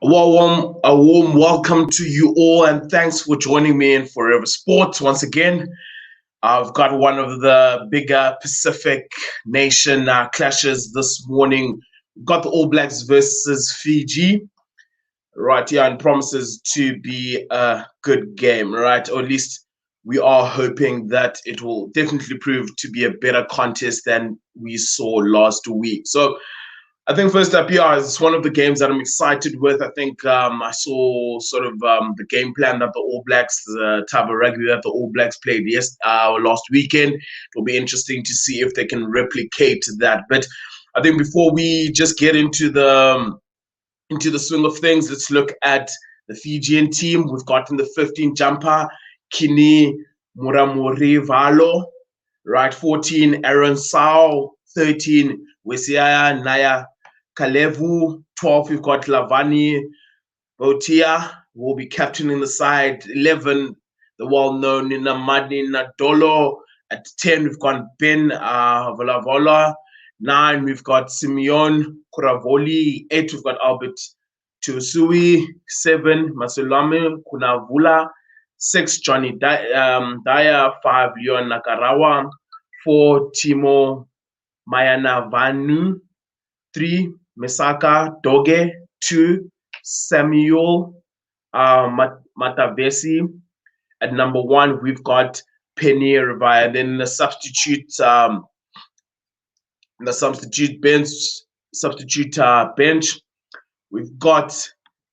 A warm welcome to you all, and thanks for joining me in Forever Sports once again. I've got one of the bigger Pacific nation clashes this morning. We've got the All Blacks versus Fiji, right here, and promises to be a good game, right? Or at least we are hoping that it will definitely prove to be a better contest than we saw last week. So I think first up, yeah, it's one of the games that I'm excited with. I think I saw sort of the game plan that the All Blacks, the type of rugby that the All Blacks played last weekend. It'll be interesting to see if they can replicate that. But I think before we just get into the swing of things, let's look at the Fijian team. We've got in the 15 jumper, Kini Muramuri Valo, right? 14, Aaron Sao, 13, Wesiaya Naya Kalevu, 12, we've got Lavani Botia, who will be captaining the side. 11, the well-known Namadi Nadolo. At 10, we've got Ben Volavola. 9, we've got Simeon Kuravoli. 8, we've got Albert Tusui. 7, Masulame Kunavula. 6, Johnny Daya. 5, Leon Nakarawa. 4, Timo Mayanavanu. 3, Mesaka Doge. 2, Samuel Matavesi. At number 1, we've got Penny Rivaya. And then the substitute bench, we've got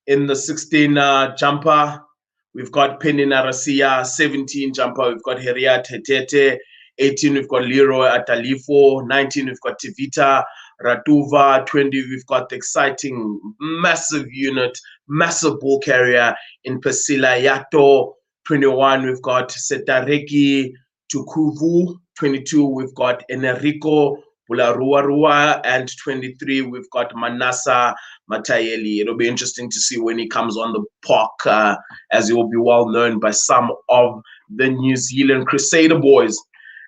in the 16 jumper, we've got Penny Narasia. 17 jumper, we've got Heria Tetete. 18, we've got Leroy Atalifo. 19, we've got Tivita Ratuva. 20, we've got the exciting, massive unit, massive ball carrier in Pasila Yato. 21, we've got Setareki Tukuvu. 22, we've got Enrico Bularuarua. And 23, we've got Manasa Matayeli. It'll be interesting to see when he comes on the park, as he will be well known by some of the New Zealand Crusader boys.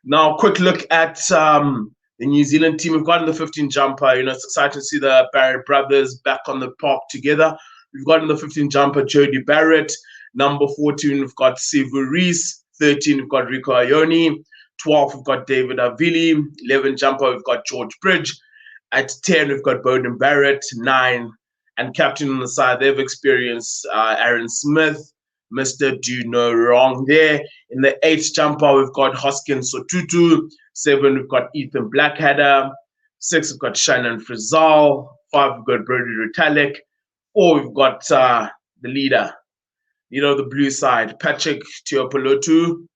Now, quick look at the New Zealand team. We've got in the 15 jumper. It's exciting to see the Barrett brothers back on the park together. We've got in the 15 jumper Jody Barrett. Number 14, we've got Sivu Reese. 13, we've got Rico Ioni. 12, we've got David Avili. 11 jumper, we've got George Bridge. At 10, we've got Bowden Barrett. 9, and captain on the side, they've experienced Aaron Smith. Mr. Do No Wrong there. In the 8th jumper, we've got Hoskins Sotutu. 7, we've got Ethan Blackadder. 6, we've got Shannon Frizzal. 5, we've got Brody Retallick. 4, we've got the leader, the blue side, Patrick Teopolotu.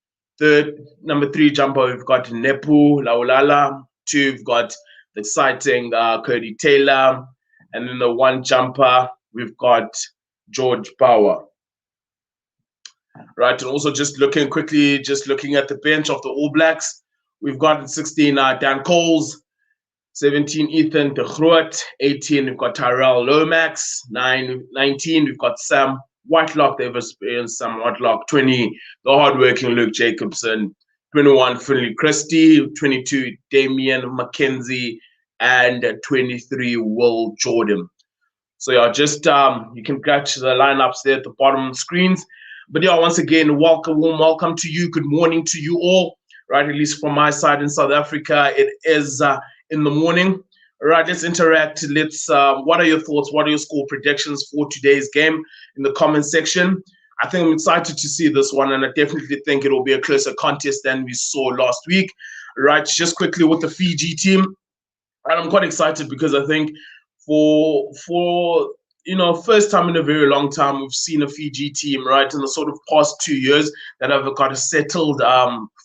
Number 3 jumper, we've got Nepu Laulala. 2, we've got the exciting Cody Taylor. And then the 1 jumper, we've got George Power. Right, and also just looking at the bench of the All Blacks, we've got in 16 Dan Coles, 17 Ethan de Groot, 18 we've got Tyrell Lomax, 19 we've got Sam Whitelock. They've experienced Sam Whitelock. 20 the hardworking Luke Jacobson, 21 Finley Christie, 22 Damian McKenzie, and 23 Will Jordan. So yeah, just you can catch the lineups there at the bottom of the screens. But yeah, once again, warm welcome to you. Good morning to you all, right? At least from my side in South Africa, it is in the morning. All right, let's interact. What are your thoughts? What are your score predictions for today's game in the comment section? I think I'm excited to see this one, and I definitely think it will be a closer contest than we saw last week. Right, just quickly with the Fiji team, and I'm quite excited because I think for first time in a very long time, we've seen a Fiji team, right, in the sort of past 2 years that have got a settled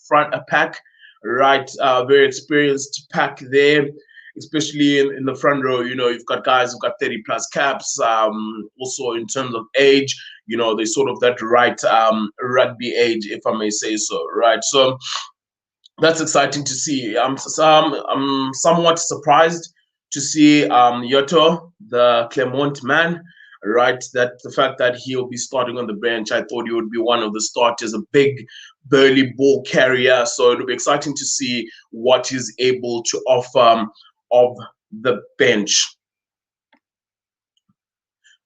front pack, right, very experienced pack there, especially in the front row. You've got guys who've got 30 plus caps. Also in terms of age, they're sort of that right rugby age, if I may say so, right? So that's exciting to see. I'm somewhat surprised to see Yoto, the Clermont man, right? That the fact that he'll be starting on the bench, I thought he would be one of the starters, a big, burly ball carrier. So it'll be exciting to see what he's able to offer of the bench.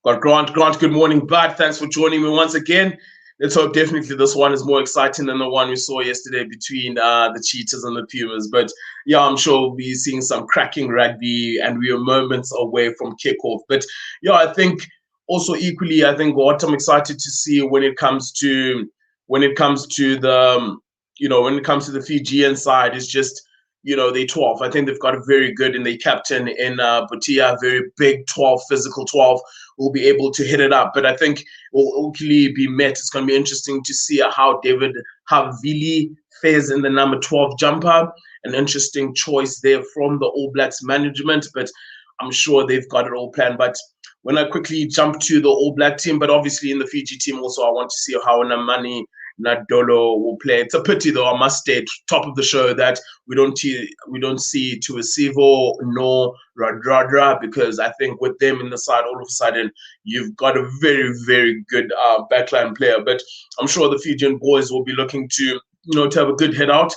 Got Grant. Grant, good morning, bud. Thanks for joining me once again. Let's hope definitely this one is more exciting than the one we saw yesterday between the Cheetahs and the Pumas. But yeah, I'm sure we'll be seeing some cracking rugby, and we are moments away from kickoff. But yeah, I think also equally, I think what I'm excited to see when it comes to the when it comes to the Fijian side is just they 12. I think they've got a very good and they captain in Botia, very big 12, physical 12, will be able to hit it up. But I think it will ultimately be met. It's going to be interesting to see how David Havili fares in the number 12 jumper. An interesting choice there from the All Blacks management, but I'm sure they've got it all planned. But when I quickly jump to the All Black team, but obviously in the Fiji team also, I want to see how Namani Nadolo will play. It's a pity, though, I must state, top of the show, that we don't see Tuasivo nor Radradra, because I think with them in the side, all of a sudden, you've got a very, very good backline player. But I'm sure the Fijian boys will be looking to have a good head out,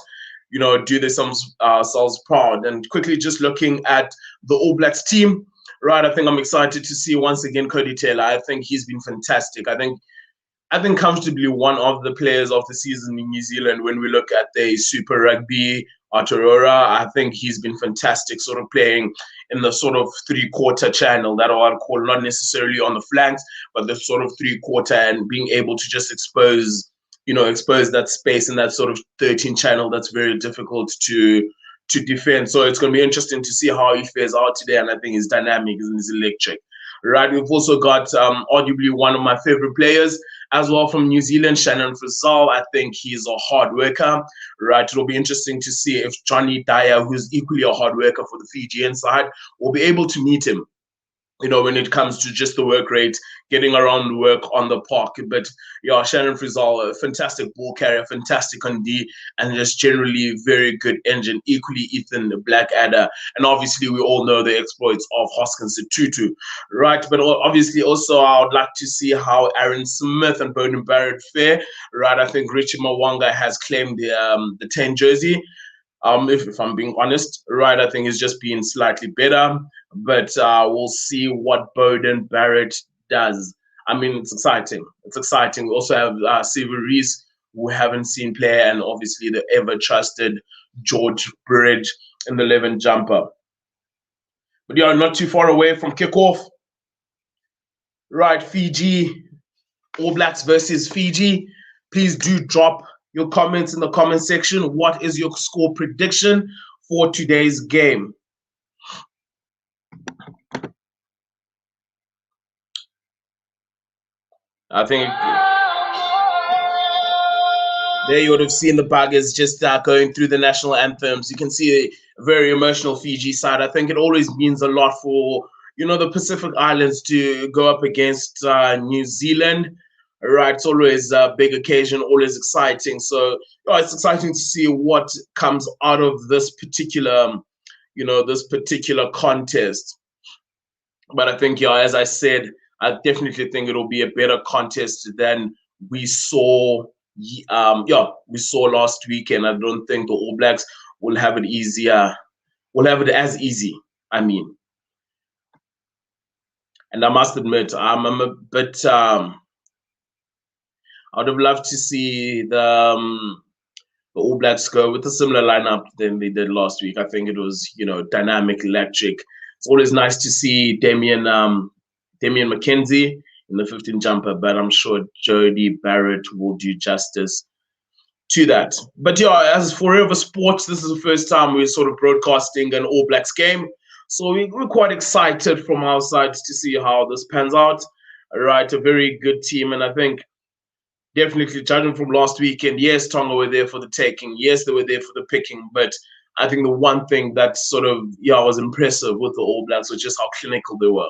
do themselves proud. And quickly just looking at the All Blacks team, right, I think I'm excited to see once again Cody Taylor. I think he's been fantastic. I think comfortably one of the players of the season in New Zealand when we look at the Super Rugby, Aotearoa. I think he's been fantastic, sort of playing in the sort of three-quarter channel that I'll call, not necessarily on the flanks, but the sort of three-quarter, and being able to just expose that space in that sort of 13 channel that's very difficult to defend. So it's going to be interesting to see how he fares out today, and I think he's dynamic and he's electric. Right, we've also got arguably one of my favorite players as well from New Zealand, Shannon Frizzell. I think he's a hard worker. Right, it'll be interesting to see if Johnny Dyer, who's equally a hard worker for the Fijian side, will be able to meet him, when it comes to just the work rate, getting around the work on the park. But yeah, Shannon Frizzell, a fantastic ball carrier, fantastic on D, and just generally very good engine. Equally, Ethan Blackadder. And obviously, we all know the exploits of Hoskins Tutu, right? But obviously, also, I would like to see how Aaron Smith and Bowden Barrett fare, right? I think Richie Mwanga has claimed the 10 jersey. If I'm being honest, right, I think he's just been slightly better, but we'll see what Bowden Barrett does. I mean, it's exciting. It's exciting. We also have Siva Reese, who we haven't seen play, and obviously the ever-trusted George Bridge in the 11 jumper. But yeah, not too far away from kickoff. Right, Fiji, All Blacks versus Fiji. Please do drop your comments in the comment section. What is your score prediction for today's game? I think there you would have seen the buggers just going through the national anthems. You can see a very emotional Fiji side. I think it always means a lot for, the Pacific Islands to go up against New Zealand. Right, it's always a big occasion, always exciting. So it's exciting to see what comes out of this particular, contest. But I think, as I said, I definitely think it'll be a better contest than we saw. We saw last weekend. I don't think the All Blacks will have it easier. Will have it as easy. I mean, and I must admit, I'm a bit. I would have loved to see the All Blacks go with a similar lineup than they did last week. I think it was, dynamic, electric. It's always nice to see Damian McKenzie in the 15 jumper, but I'm sure Jody Barrett will do justice to that. But as Forever Sports, this is the first time we're sort of broadcasting an All Blacks game. So we're quite excited from our side to see how this pans out. All right, a very good team, and I think definitely judging from last weekend, yes, Tonga were there for the taking. Yes, they were there for the picking. But I think the one thing that sort of, was impressive with the All Blacks was just how clinical they were.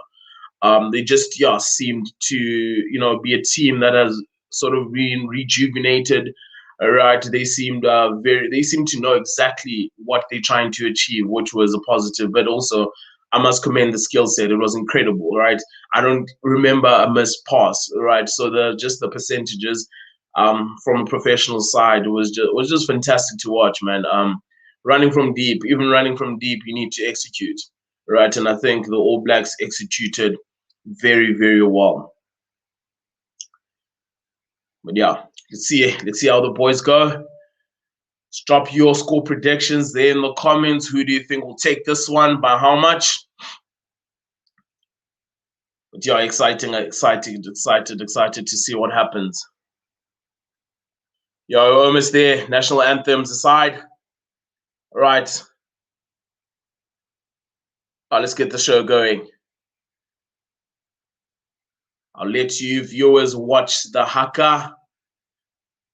They just, seemed to, be a team that has sort of been rejuvenated. Right, they seemed to know exactly what they're trying to achieve, which was a positive. But also, I must commend the skill set. It was incredible, right? I don't remember a missed pass, right? So the percentages from a professional side was just fantastic to watch, man. Running from deep, you need to execute, right? And I think the All Blacks executed very, very well. But yeah, let's see how the boys go. Let's drop your score predictions there in the comments. Who do you think will take this one? By how much? But yeah, excited to see what happens. Yeah, we're almost there. National anthems aside. All right. Let's get the show going. I'll let you viewers watch the haka,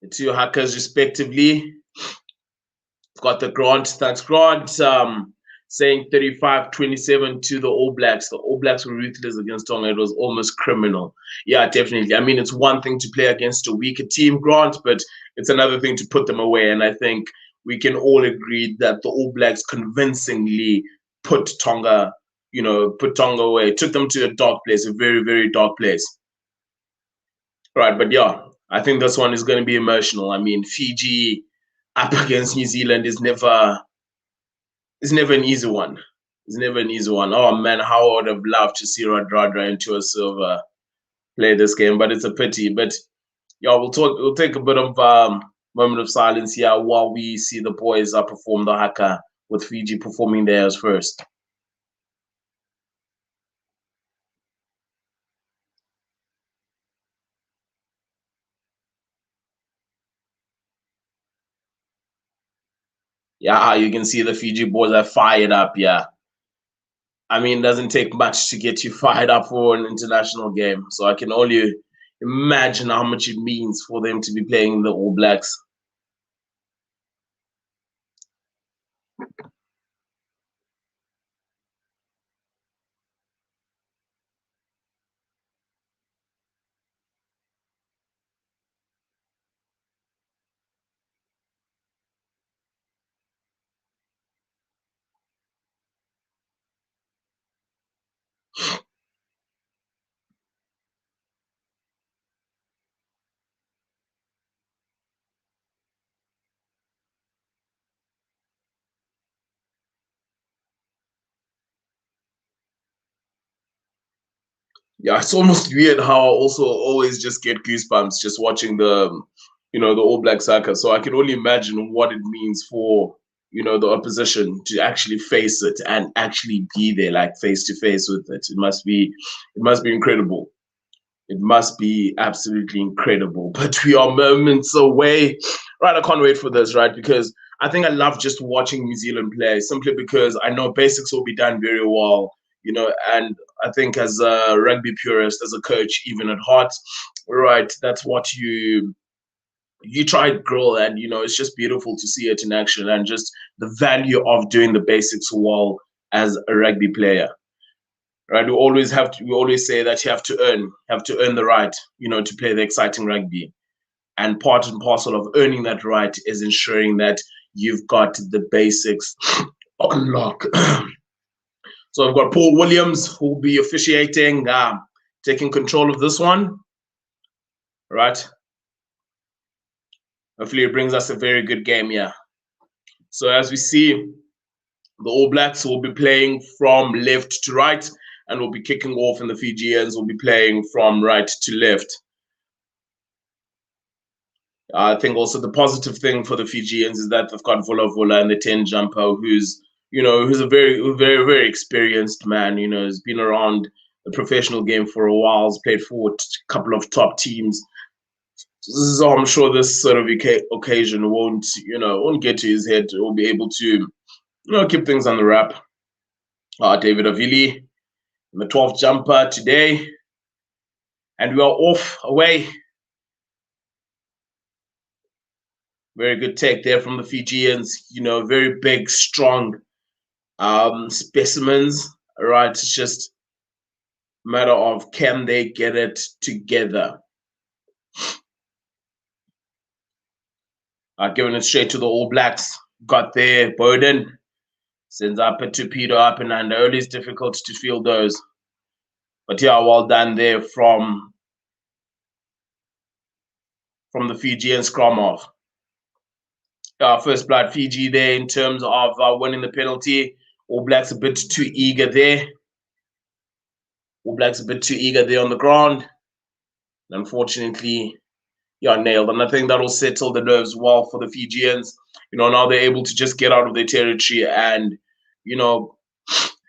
the two hakas respectively. We've got the Grant, thanks Grant, saying 35-27 to the All Blacks. The All Blacks were ruthless against Tonga. It was almost criminal. Yeah, definitely. I mean, it's one thing to play against a weaker team, Grant, but it's another thing to put them away. And I think we can all agree that the All Blacks convincingly put Tonga away, took them to a dark place, a very, very dark place. Right, but yeah, I think this one is going to be emotional. I mean, Fiji up against New Zealand is never an easy one. It's never an easy one. Oh man, how I would have loved to see Radradra and Tua Silva play this game, but it's a pity. But yeah, we'll take a bit of moment of silence here while we see the boys perform the haka, with Fiji performing theirs first. Yeah, you can see the Fiji boys are fired up. Yeah, I mean, it doesn't take much to get you fired up for an international game. So I can only imagine how much it means for them to be playing the All Blacks. Yeah, it's almost weird how I also always just get goosebumps just watching the All Black soccer. So I can only imagine what it means for, the opposition to actually face it and actually be there, like face to face with it. It must be incredible. It must be absolutely incredible. But we are moments away. Right, I can't wait for this, right? Because I think I love just watching New Zealand play simply because I know basics will be done very well, and I think as a rugby purist, as a coach, even at heart, right, that's what you try to grow, and it's just beautiful to see it in action and just the value of doing the basics well as a rugby player. Right, we always say that you have to earn the right, to play the exciting rugby. And part and parcel of earning that right is ensuring that you've got the basics on lock. So I've got Paul Williams, who will be officiating, taking control of this one. Right. Hopefully it brings us a very good game here. So as we see, the All Blacks will be playing from left to right and will be kicking off, and the Fijians will be playing from right to left. I think also the positive thing for the Fijians is that they've got Vula Vula and the 10 jumper, who's a very, very, very experienced man. Has been around the professional game for a while. Has played for a couple of top teams. So I'm sure this sort of occasion won't get to his head. Will be able to, keep things on the wrap. David Avili in the 12th jumper today, and we are off away. Very good take there from the Fijians. Very big, strong specimens. Right, it's just a matter of can they get it together. Giving it straight to the All Blacks. Got there, Bowden sends up a torpedo up and under. Early is difficult to field those, but yeah, well done there from the Fijian scrum off. First blood Fiji there in terms of winning the penalty. All Blacks a bit too eager there. All Blacks a bit too eager there on the ground. Unfortunately, yeah, nailed. And I think that'll settle the nerves well for the Fijians. Now they're able to just get out of their territory and,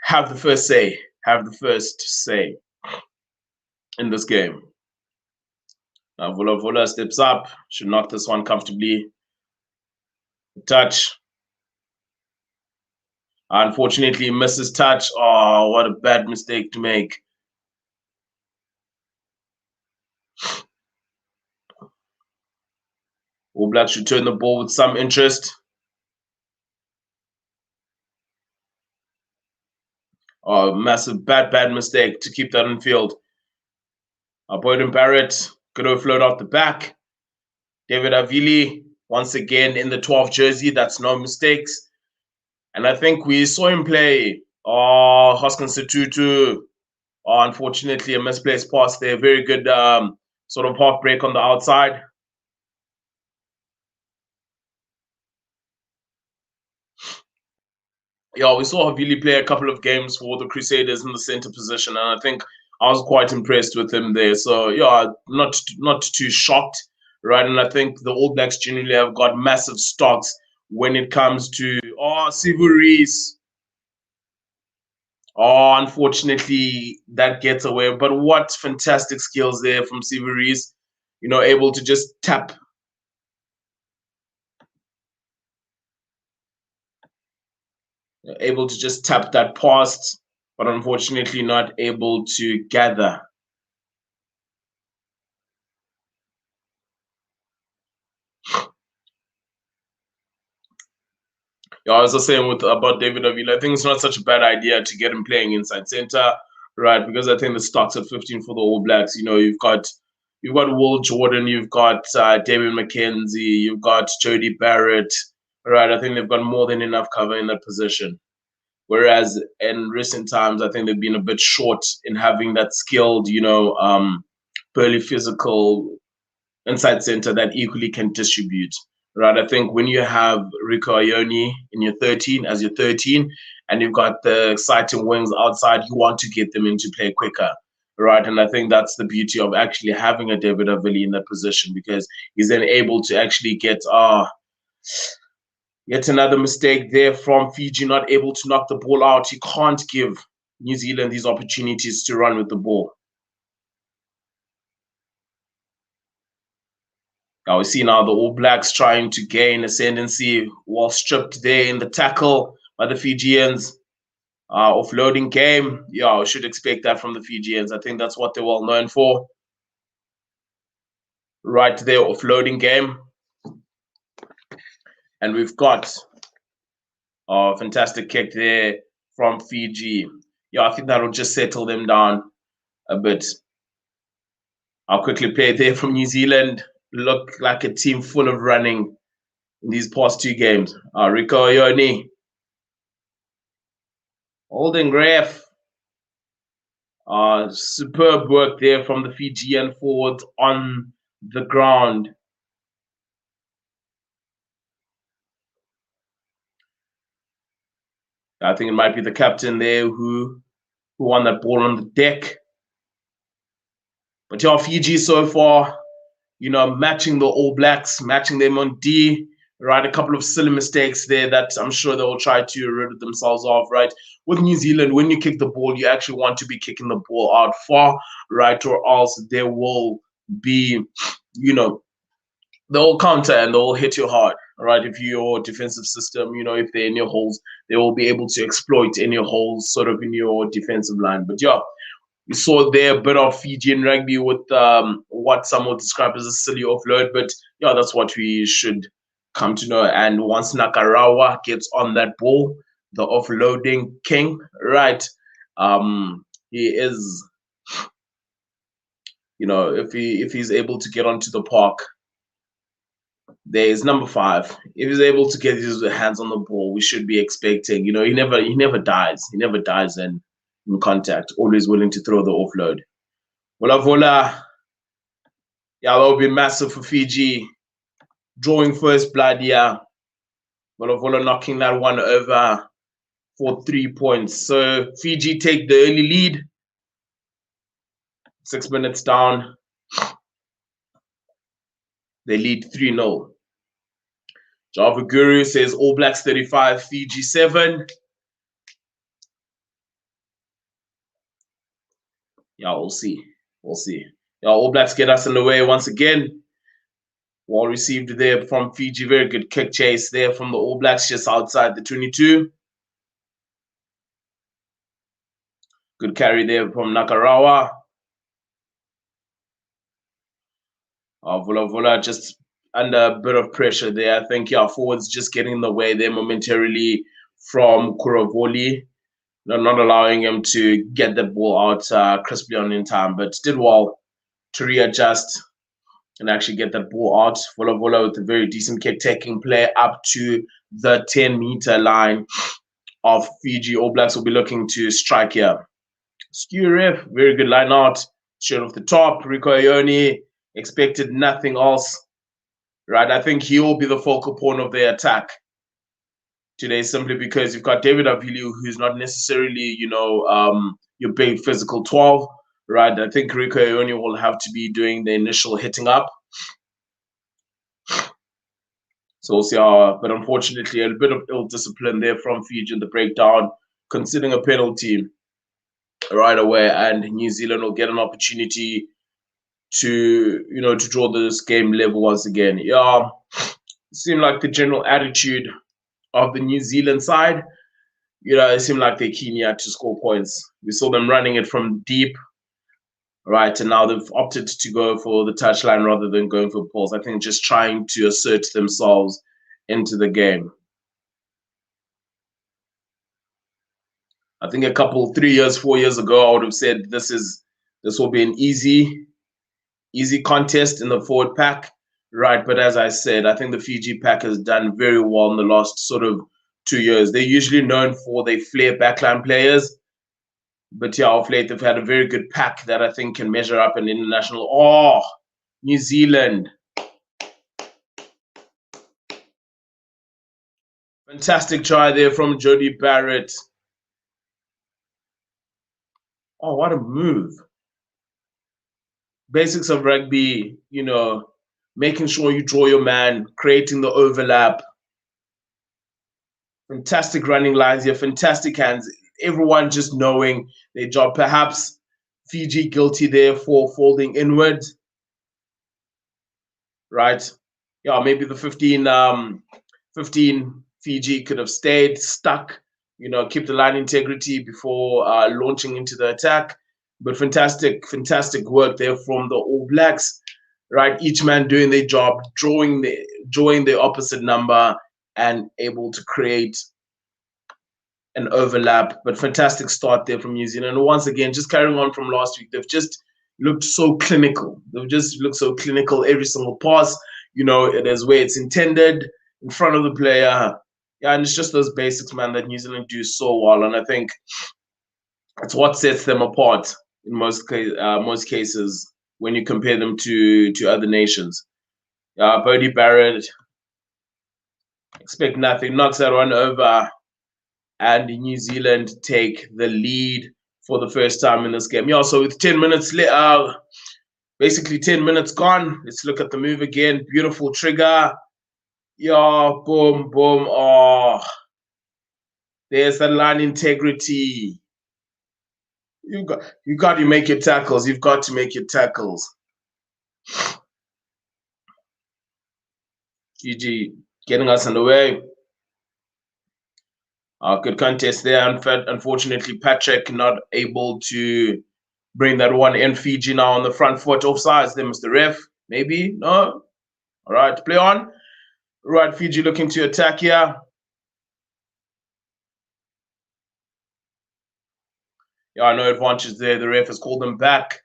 have the first say. Have the first say in this game. Now Vula steps up. Should knock this one comfortably. Touch. Unfortunately, misses touch. Oh, what a bad mistake to make. All Blacks return the ball with some interest. Oh, massive, bad mistake to keep that in field. Boyden Barrett could have float out the back. David Avili, once again in the 12 jersey. That's no mistakes. And I think we saw him play. Hoskins Setutu. Unfortunately, a misplaced pass there. Very good sort of half break on the outside. Yeah, we saw Havili play a couple of games for the Crusaders in the center position, and I think I was quite impressed with him there. So yeah, not too shocked, right? And I think the All Blacks generally have got massive stocks when it comes to Sivu Rees. Unfortunately, that gets away. But what fantastic skills there from Sivu Rees, able to just tap. Able to just tap that past, but unfortunately not able to gather. Yeah, I was just saying about David Avila, I think it's not such a bad idea to get him playing inside center, right? Because I think the stocks at 15 for the All Blacks. You've got Will Jordan, you've got David McKenzie, you've got Jody Barrett, right? I think they've got more than enough cover in that position. Whereas in recent times, I think they've been a bit short in having that skilled, burly physical inside center that equally can distribute. Right, I think when you have Rico Ione in your 13 as your 13, and you've got the exciting wings outside, you want to get them into play quicker, right? And I think that's the beauty of actually having a David Avili in that position, because he's then able to actually get yet another mistake there from Fiji, not able to knock the ball out. He can't give New Zealand these opportunities to run with the ball. Now we see now the All Blacks trying to gain ascendancy while stripped there in the tackle by the Fijians. Offloading game. Yeah, we should expect that from the Fijians. I think that's what they're well known for. Right there, offloading game. And we've got a fantastic kick there from Fiji. Yeah, I think that'll just settle them down a bit. I'll quickly play there from New Zealand. Look like a team full of running in these past two games. Rico Ione. Holding ref. Superb work there from the Fijian forwards on the ground. I think it might be the captain there who won that ball on the deck. But yeah, Fiji so far, matching the All Blacks, matching them on D, right? A couple of silly mistakes there that I'm sure they will try to rid themselves of, right? With New Zealand, when you kick the ball, you actually want to be kicking the ball out far, right? Or else there will be, they'll counter and they'll hit you hard, right? If your defensive system, if they're in your holes, they will be able to exploit any holes sort of in your defensive line. But yeah, we saw there a bit of Fijian rugby with what some would describe as a silly offload, but yeah, that's what we should come to know. And once Nakarawa gets on that ball, the offloading king, right? He is, if he's able to get onto the park, there's number 5. If he's able to get his hands on the ball, we should be expecting, he never dies. He never dies in contact, always willing to throw the offload. Vola, yeah, that would be massive for Fiji. Drawing first blood, yeah. Vola knocking that one over for 3 points. So Fiji take the early lead. 6 minutes down. They lead 3-0. Java Guru says All Blacks 35, Fiji 7. Yeah, we'll see. We'll see. Yeah, All Blacks get us in the way once again. Well received there from Fiji. Very good kick chase there from the All Blacks just outside the 22. Good carry there from Nakarawa. Vula Vula just under a bit of pressure there. I think, yeah, forwards just getting in the way there momentarily from Kuravoli. Not allowing him to get the ball out crisply on in time, but did well to readjust and actually get that ball out. Vula Vula with a very decent kick taking play up to the 10-meter line of Fiji. All Blacks will be looking to strike here. Skew ref, very good line out. Straight off the top. Rico Ione expected nothing else. Right, I think he will be the focal point of their attack today, simply because you've got David Avili, who's not necessarily, your big physical 12. Right, I think Rico Ione will have to be doing the initial hitting up. So we'll see but unfortunately, a bit of ill discipline there from Fiji in the breakdown, considering a penalty right away, and New Zealand will get an opportunity to draw this game level once again. Yeah, it seemed like the general attitude of the New Zealand side, it seemed like they're keen here to score points. We saw them running it from deep, right, and now they've opted to go for the touchline rather than going for balls. I think just trying to assert themselves into the game. I think 3 years, 4 years ago, I would have said this will be an easy contest in the forward pack, right? But as I said, I think the Fiji pack has done very well in the last sort of 2 years. They're usually known for their flair backline players, but yeah, of late they've had a very good pack that I think can measure up in international. Oh, New Zealand. Fantastic try there from Jody Barrett. Oh, what a move. Basics of rugby, making sure you draw your man, creating the overlap. Fantastic running lines here, fantastic hands. Everyone just knowing their job. Perhaps Fiji guilty there for folding inward. Right? Yeah, maybe the 15 Fiji could have stayed stuck, keep the line integrity before launching into the attack. But fantastic work there from the All Blacks, right? Each man doing their job, drawing the opposite number and able to create an overlap. But fantastic start there from New Zealand. And once again, just carrying on from last week, they've just looked so clinical. Every single pass, it is where it's intended, in front of the player. Yeah, and it's just those basics, man, that New Zealand do so well. And I think it's what sets them apart in most cases when you compare them to other nations. Bodie Barrett, expect nothing, knocks that one over, and New Zealand take the lead for the first time in this game. Yeah, so with 10 minutes basically 10 minutes gone, let's look at the move again. Beautiful trigger. Yeah, boom, boom. Oh, there's the line integrity. You got to make your tackles. You've got to make your tackles. Fiji getting us underway. Good contest there. Unfortunately, Patrick not able to bring that one in. Fiji now on the front foot. Offsides there, Mr. Ref. Maybe? No? All right, play on. Right, Fiji looking to attack here. Yeah, no advantage there. The ref has called them back.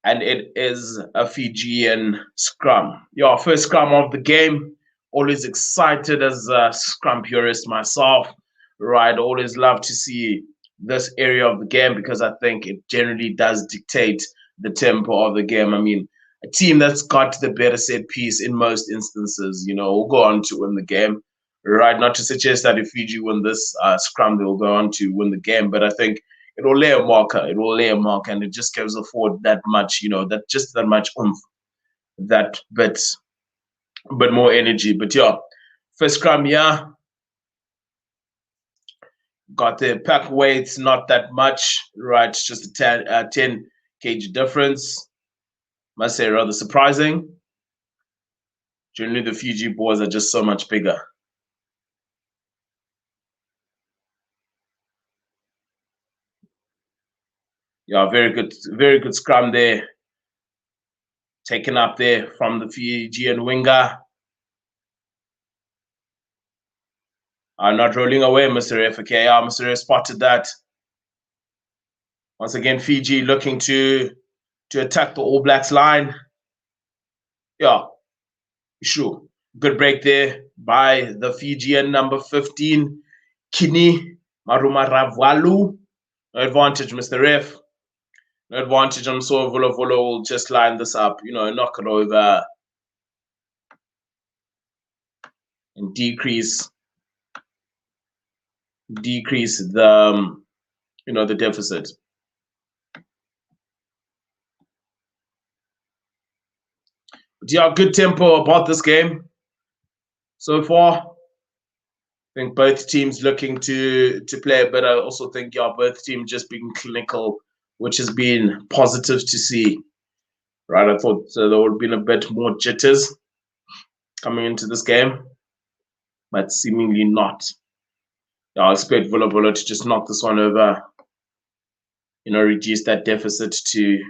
And it is a Fijian scrum. Yeah, first scrum of the game. Always excited as a scrum purist myself. Right, always love to see this area of the game because I think it generally does dictate the tempo of the game. I mean, a team that's got the better set piece in most instances, will go on to win the game. Right, not to suggest that if Fiji win this scrum, they'll go on to win the game. But I think it will lay a marker. It will lay a marker, and it just gives the forward that much, that much oomph, that bit more energy. But yeah, first scrum, yeah, got the pack weights, not that much, right? It's just a 10 kg difference. Must say rather surprising. Generally, the Fiji boys are just so much bigger. Yeah, very good scrum there. Taken up there from the Fijian winger. Not rolling away, Mr. F. Okay, Mr. F spotted that. Once again, Fiji looking to attack the All Blacks line. Yeah, sure. Good break there by the Fijian number 15, Kini Marumaravwalu. No advantage, Mr. F. No advantage. I'm sure Volo will just line this up, knock it over and decrease the the deficit. But yeah, good tempo about this game so far. I think both teams looking to play, but I also think both teams just being clinical, which has been positive to see. Right, I thought there would have been a bit more jitters coming into this game, but seemingly not. I expect Vula to just knock this one over, reduce that deficit to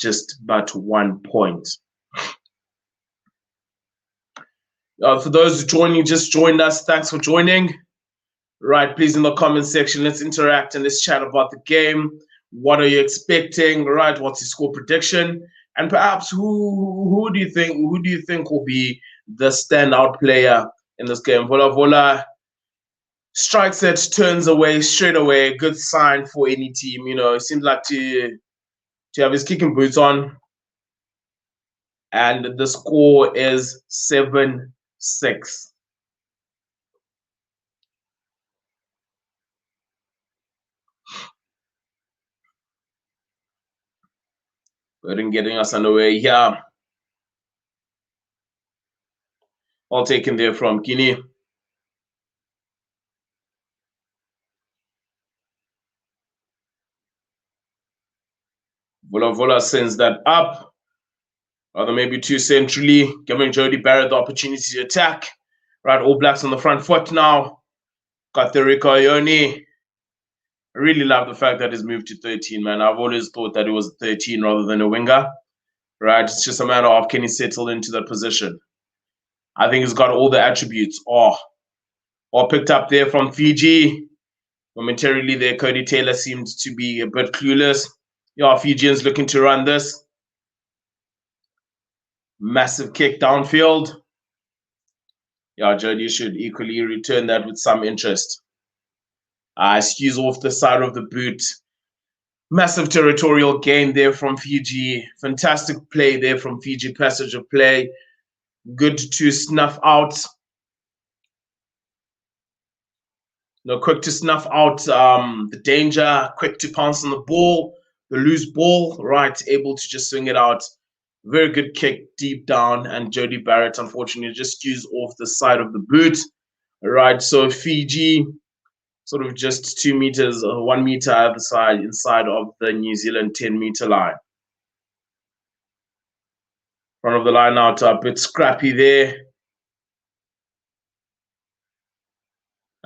just about 1 point. For those who just joined us, thanks for joining. Right, please in the comment section, let's interact and let's chat about the game. What are you expecting? Right, what's your score prediction? And perhaps who do you think will be the standout player in this game? Vola strikes it, turns away straight away. Good sign for any team. It seems like to have his kicking boots on. And the score is 7-6. We're getting us underway here. All taken there from Guinea. Vola sends that up. Rather maybe too centrally, giving Jody Barrett the opportunity to attack. Right, All Blacks on the front foot now. Got the Rico Ione. I really love the fact that he's moved to 13, man. I've always thought that he was 13 rather than a winger. Right, it's just a matter of can he settle into that position. I think he's got all the attributes. All picked up there from Fiji. Momentarily there, Cody Taylor seemed to be a bit clueless. Yeah, Fijians looking to run this. Massive kick downfield. Yeah, Jody should equally return that with some interest. Skews off the side of the boot. Massive territorial gain there from Fiji. Fantastic play there from Fiji. Passage of play. Good to snuff out. Quick to snuff out the danger. Quick to pounce on the ball. The loose ball. Right, able to just swing it out. Very good kick deep down. And Jody Barrett, unfortunately, just skews off the side of the boot. Right, so Fiji sort of just 2 meters, 1 meter either side inside of the New Zealand 10-meter line. Front of the line out, a bit scrappy there.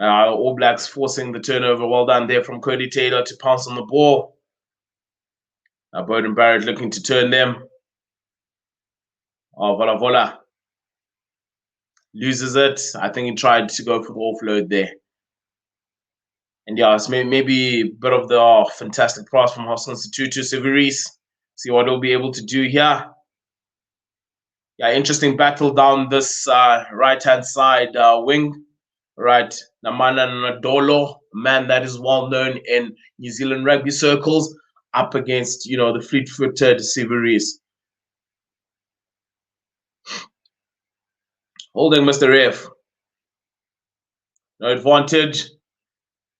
All Blacks forcing the turnover. Well done there from Cody Taylor to pounce on the ball. Bowden Barrett looking to turn them. Vola loses it. I think he tried to go for the offload there. And yeah, it's maybe a bit of the fantastic pass from Hoskins to Severis. See what he'll be able to do here. Yeah, interesting battle down this right-hand side wing. Right, Namana Nadolo, a man that is well known in New Zealand rugby circles, up against, the fleet-footed Severis. Holding Mr. F. No advantage.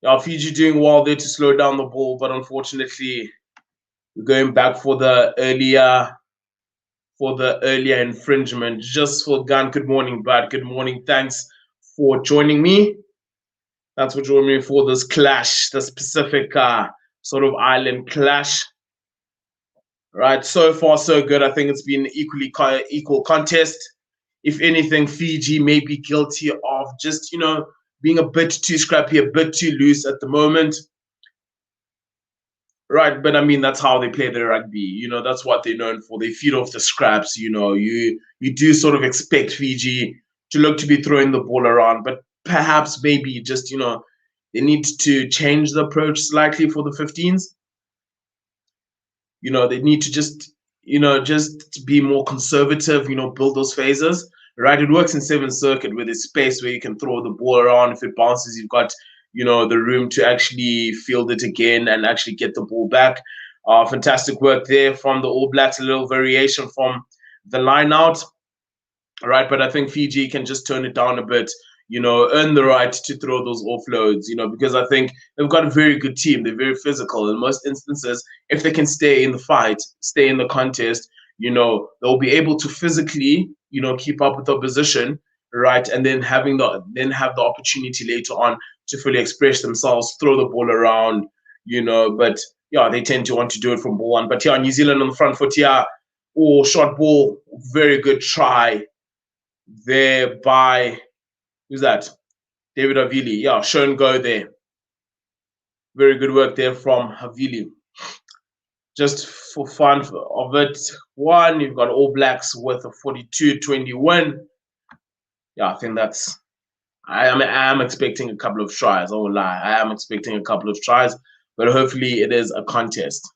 Yeah, Fiji doing well there to slow down the ball, but unfortunately, we're going back for the earlier infringement. Just for Gan, good morning, Brad. Good morning. Thanks for joining me. That's what joining me for this clash, this Pacific sort of island clash. Right, so far so good. I think it's been equal contest. If anything, Fiji may be guilty of just being a bit too scrappy, a bit too loose at the moment. Right, but I mean that's how they play their rugby. That's what they're known for. They feed off the scraps. You do sort of expect Fiji to look to be throwing the ball around, but perhaps maybe just they need to change the approach slightly for the 15s. They need to just be more conservative. Build those phases. Right, it works in 7th Circuit with a space where you can throw the ball around. If it bounces, you've got the room to actually field it again and actually get the ball back. Fantastic work there from the All Blacks. A little variation from the line out. Right, but I think Fiji can just turn it down a bit. Earn the right to throw those offloads. Because I think they've got a very good team. They're very physical. In most instances, if they can stay in the fight, stay in the contest, they'll be able to physically, keep up with the opposition, right? And then have the opportunity later on to fully express themselves, throw the ball around, But yeah, they tend to want to do it from ball one. But yeah, New Zealand on the front foot, yeah, short ball, very good try there by. Who's that? David Havili. Yeah, show and go there. Very good work there from Havili. Just for fun of it, you've got All Blacks with a 42-20 Yeah, I think that's. I am expecting a couple of tries. I won't lie. I am expecting a couple of tries, but hopefully it is a contest.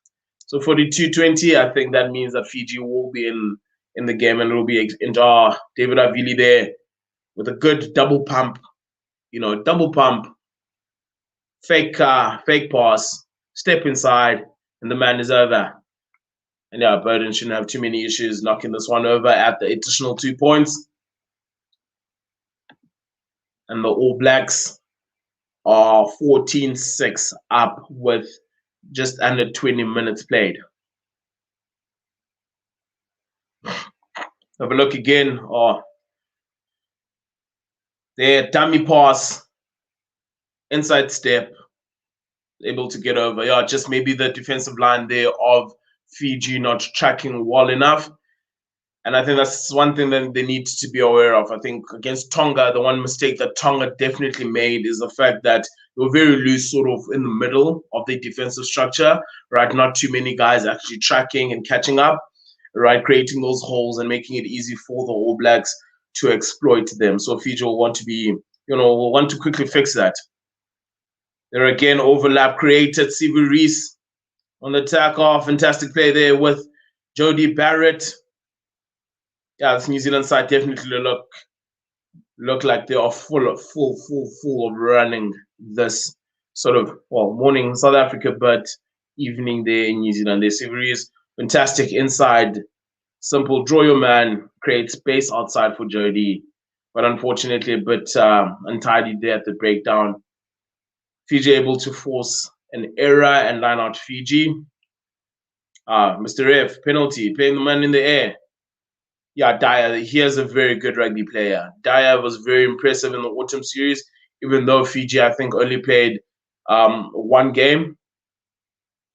So 42-20, I think that means that Fiji will be in the game, and it will be David Havili there with a good double pump. Double pump, fake pass, step inside, and the man is over. And yeah, Burden shouldn't have too many issues knocking this one over at the additional 2 points. And the All Blacks are 14-6 up with just under 20 minutes played. Have a look again. Their dummy pass, inside step, able to get over. Yeah, just maybe the defensive line there of Fiji not tracking well enough. And I think that's one thing that they need to be aware of. I think against Tonga, the one mistake that Tonga definitely made is the fact that they were very loose sort of in the middle of the defensive structure, right? Not too many guys actually tracking and catching up, right? Creating those holes and making it easy for the All Blacks to exploit them. So Fiji will want to will want to quickly fix that. There again, overlap created. Sivu Reese on the attack. Fantastic play there with Jody Barrett. Yeah, this New Zealand side definitely look like they are full of running this sort of morning in South Africa, but evening there in New Zealand. There's Sivu fantastic inside, simple draw your man, create space outside for Jody, but unfortunately a bit untidy there at the breakdown. Fiji able to force an error and line out Fiji. Mr. F, penalty, playing the man in the air. Yeah, Dyer, he is a very good rugby player. Dyer was very impressive in the autumn series, even though Fiji, I think, only played one game.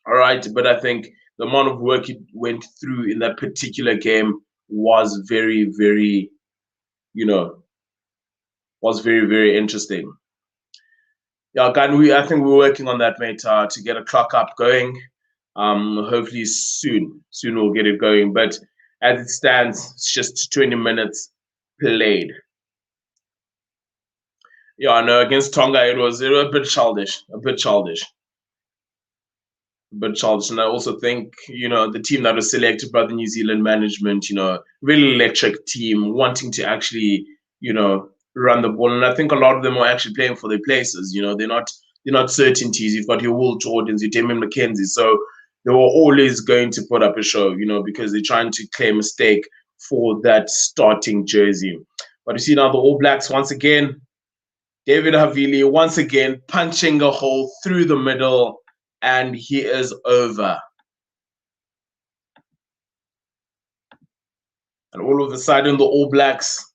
All right, but I think the amount of work he went through in that particular game was very, very, very interesting. Yeah, Gan, I think we're working on that, mate, to get a clock up going. Hopefully soon we'll get it going. But as it stands, it's just 20 minutes played. Yeah, I know against Tonga it was a bit childish. And I also think, the team that was selected by the New Zealand management, really electric team, wanting to actually, run the ball. And I think a lot of them are actually playing for their places. They're not certainties. You've got your Will Jordans, your Damien McKenzie. So they were always going to put up a show, because they're trying to claim a stake for that starting jersey. But you see now the All Blacks once again David Havili once again punching a hole through the middle, and he is over. And all of a sudden, the All Blacks,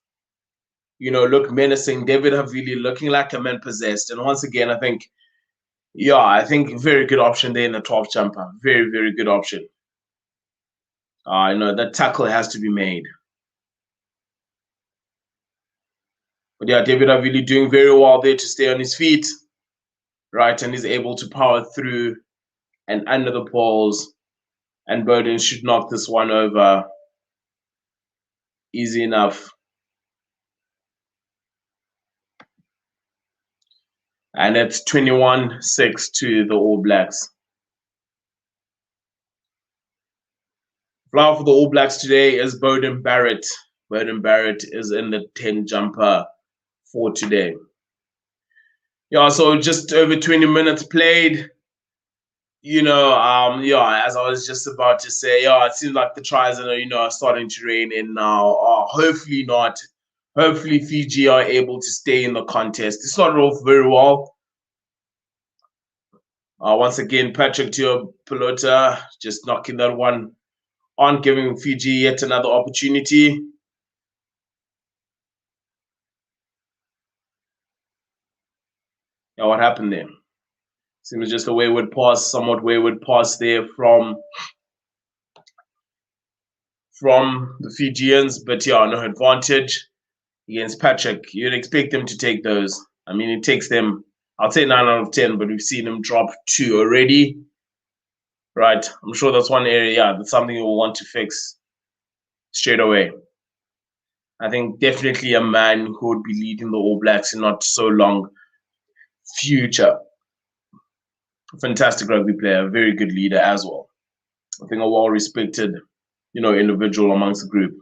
look menacing. David Havili looking like a man possessed. And once again, I think very good option there in the 12th jumper. Very, very good option. That tackle has to be made. But yeah, David Havili doing very well there to stay on his feet. Right, and he's able to power through and under the poles. And Bowden should knock this one over. Easy enough. And it's 21-6 to the All Blacks. Flower for the All Blacks today is Bowden Barrett. Bowden Barrett is in the 10 jumper for today. Yeah, so just over 20 minutes played. As I was just about to say, it seems like the tries are starting to rain in now. Hopefully not. Hopefully Fiji are able to stay in the contest. It started off very well. Once again, Patrick Pelota just knocking that one on, giving Fiji yet another opportunity. Yeah, what happened there? Seems just a wayward pass, somewhat wayward pass there from the Fijians, but yeah, no advantage against Patrick. You'd expect them to take those. I mean, it takes them, I'll say 9 out of 10, but we've seen them drop 2 already. Right, I'm sure that's one area, that's something we'll want to fix straight away. I think definitely a man who would be leading the All Blacks in not so long future. Fantastic rugby player, very good leader as well. I think a well-respected, individual amongst the group.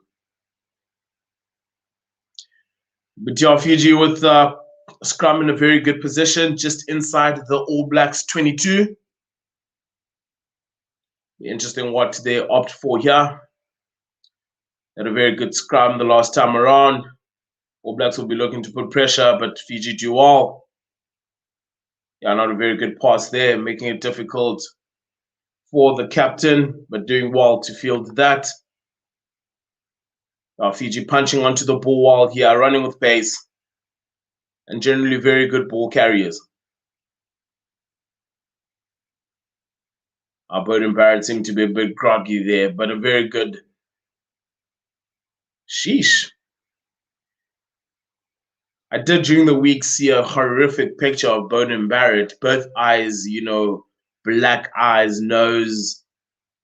But yeah, Fiji with scrum in a very good position, just inside the All Blacks 22. Interesting what they opt for here. Had a very good scrum the last time around. All Blacks will be looking to put pressure, but Fiji do well. Yeah, not a very good pass there, making it difficult for the captain, but doing well to field that. Fiji punching onto the ball while here, running with pace, and generally very good ball carriers. Bowden Barrett seemed to be a bit groggy there, but a very good. Sheesh. I did during the week see a horrific picture of Bowden Barrett, both eyes, black eyes, nose,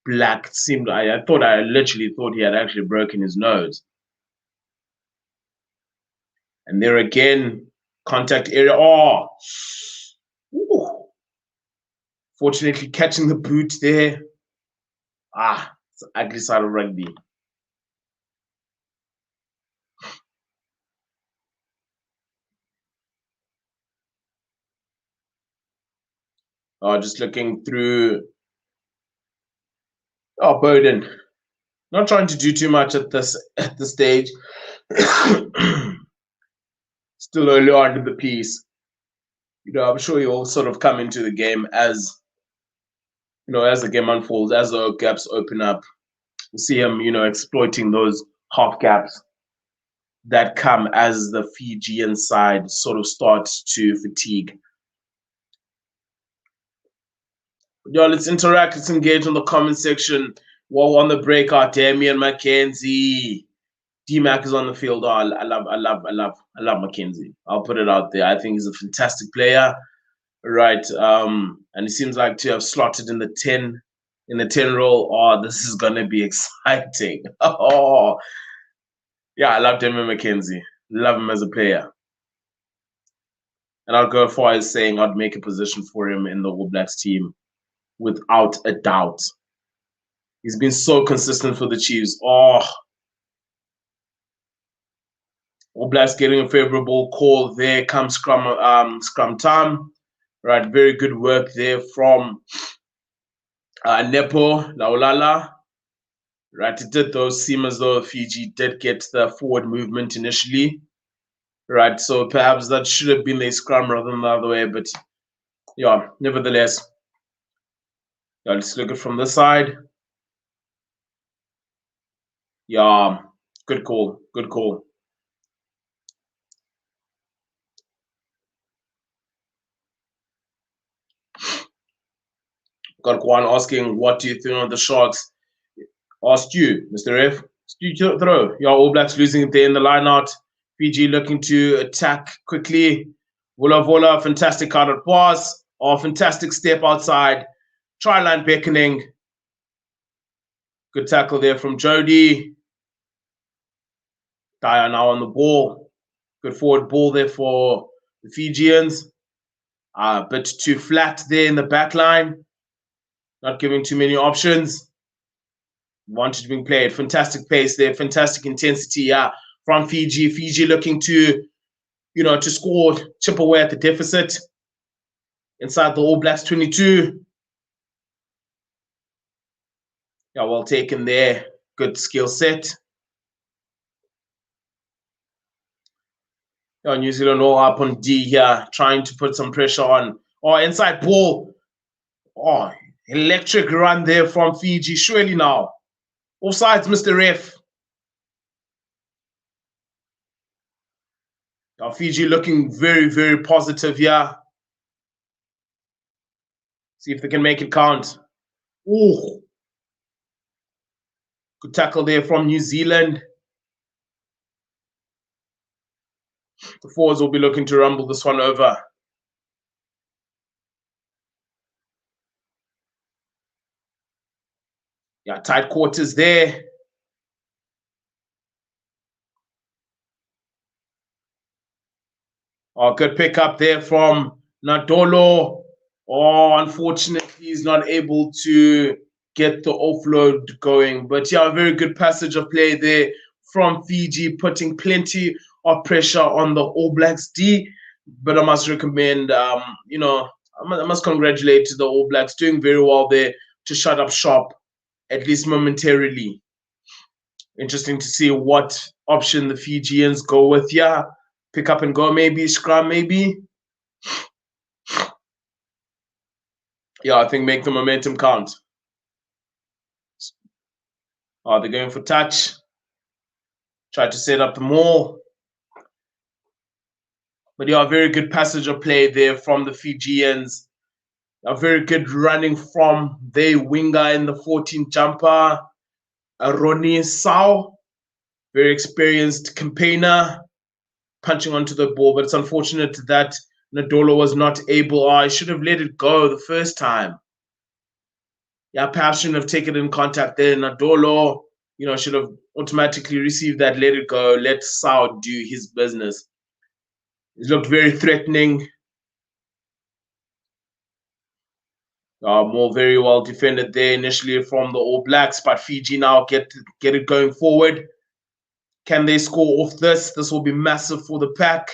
black. I literally thought he had actually broken his nose. And there again, contact area. Oh, ooh. Fortunately, catching the boot there. It's the ugly side of rugby. Just looking through. Bowden. Not trying to do too much at this stage. Still early on in the piece. I'm sure he'll sort of come into the game as the game unfolds, as the gaps open up. We'll see him, exploiting those half gaps that come as the Fijian side sort of starts to fatigue. Let's interact. Let's engage in the comment section. While on the breakout, Damian McKenzie. D-Mac is on the field. I love McKenzie. I'll put it out there. I think he's a fantastic player. Right. And he seems like to have slotted in the 10 role. This is gonna be exciting. Yeah, I love Damian McKenzie. Love him as a player. And I'll go as far as saying I'd make a position for him in the All Blacks team without a doubt. He's been so consistent for the Chiefs. All Blacks getting a favorable call there. Comes scrum time. Right, very good work there from Nepo Laulala. Right, it did though seem as though Fiji did get the forward movement initially. Right, so perhaps that should have been a scrum rather than the other way, but yeah, nevertheless. Yeah, let's look at it from this side. Yeah, good call, good call. Got one asking, what do you think of the Sharks? Asked you, Mr. Ref. You throw. Yeah, All Blacks losing it there in the line out. Fiji looking to attack quickly. Vola Vola, fantastic counter pass. Oh, fantastic step outside. Try line beckoning. Good tackle there from Jody. Dyer now on the ball. Good forward ball there for the Fijians. A bit too flat there in the back line. Not giving too many options. Wanted being played. Fantastic pace there. Fantastic intensity. Yeah, from Fiji. Fiji looking to, to score, chip away at the deficit inside the All Blacks 22. Yeah, well taken there. Good skill set. Yeah, New Zealand all up on D here, trying to put some pressure on. Oh, inside ball. Oh, electric run there from Fiji. Surely now. Offsides, Mr. Ref. Now, Fiji looking very, very positive here. See if they can make it count. Ooh. Good tackle there from New Zealand. The forwards will be looking to rumble this one over. Yeah, tight quarters there. Oh, good pick up there from Nadolo. Oh, unfortunately, he's not able to get the offload going. But yeah, a very good passage of play there from Fiji, putting plenty of pressure on the All Blacks D. But I must recommend, I must congratulate the All Blacks, doing very well there to shut up shop, at least momentarily. Interesting to see what option the Fijians go with. Yeah, pick up and go, maybe scrum, maybe. Yeah, I think make the momentum count. Oh, they're going for touch. Try to set up the maul. But yeah, a very good passage of play there from the Fijians. A very good running from their winger in the 14 jumper, Ronnie Sao. Very experienced campaigner, punching onto the ball. But it's unfortunate that Nadolo was not able. I should have let it go the first time. Yeah, perhaps shouldn't have taken in contact there. Nadolo, should have automatically received that, let it go, let Sao do his business. It looked very threatening. More very well defended there initially from the All Blacks, but Fiji now get it going forward. Can they score off this? This will be massive for the pack.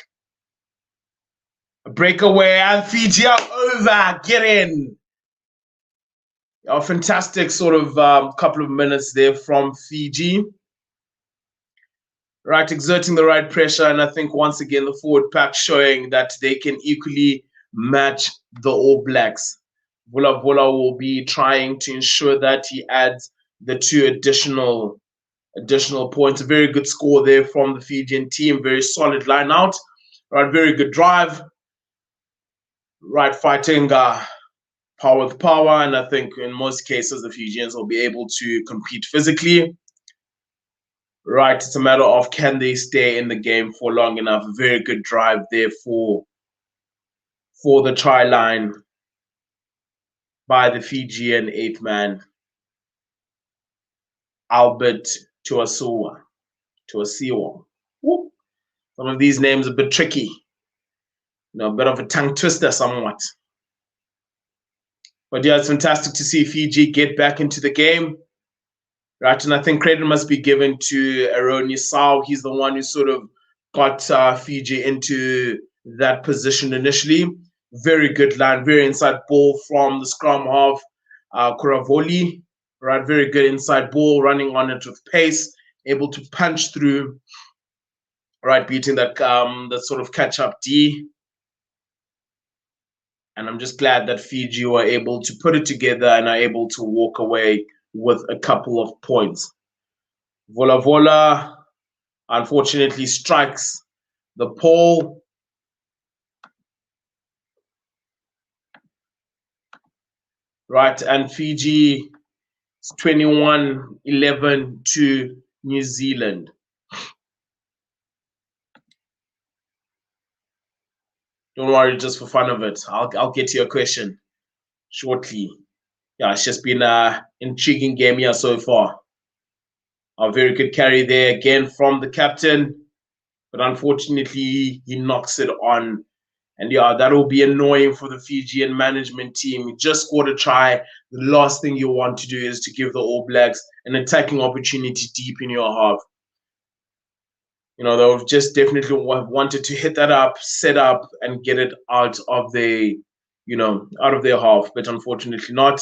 A breakaway and Fiji are over. Get in. A fantastic sort of couple of minutes there from Fiji. Right, exerting the right pressure, and I think once again the forward pack showing that they can equally match the All Blacks. Vola Vola will be trying to ensure that he adds the two additional points. A very good score there from the Fijian team. Very solid line out. Right, very good drive. Right, fighting power with power, and I think in most cases the Fijians will be able to compete physically. Right, it's a matter of can they stay in the game for long enough. Very good drive there for the try line by the Fijian eighth man, Albert Tuasiwa. Some of these names are a bit tricky. A bit of a tongue twister somewhat. But yeah, it's fantastic to see Fiji get back into the game. Right, and I think credit must be given to Aroni Sao. He's the one who sort of got Fiji into that position initially. Very good line, very inside ball from the scrum half, Kuravoli. Right, very good inside ball, running on it with pace, able to punch through right, beating that sort of catch-up D. And I'm just glad that Fiji were able to put it together and are able to walk away with a couple of points. Vola Vola, unfortunately, strikes the pole. Right, and Fiji is 21-11 to New Zealand. Don't worry, just for fun of it. I'll get to your question shortly. Yeah, it's just been an intriguing game here so far. A very good carry there again from the captain, but unfortunately he knocks it on. And yeah, that'll be annoying for the Fijian management team. You just scored a try. The last thing you want to do is to give the All Blacks an attacking opportunity deep in your half. You know, they'll just definitely wanted to hit that up, set up, and get it out of the, out of their half, but unfortunately not.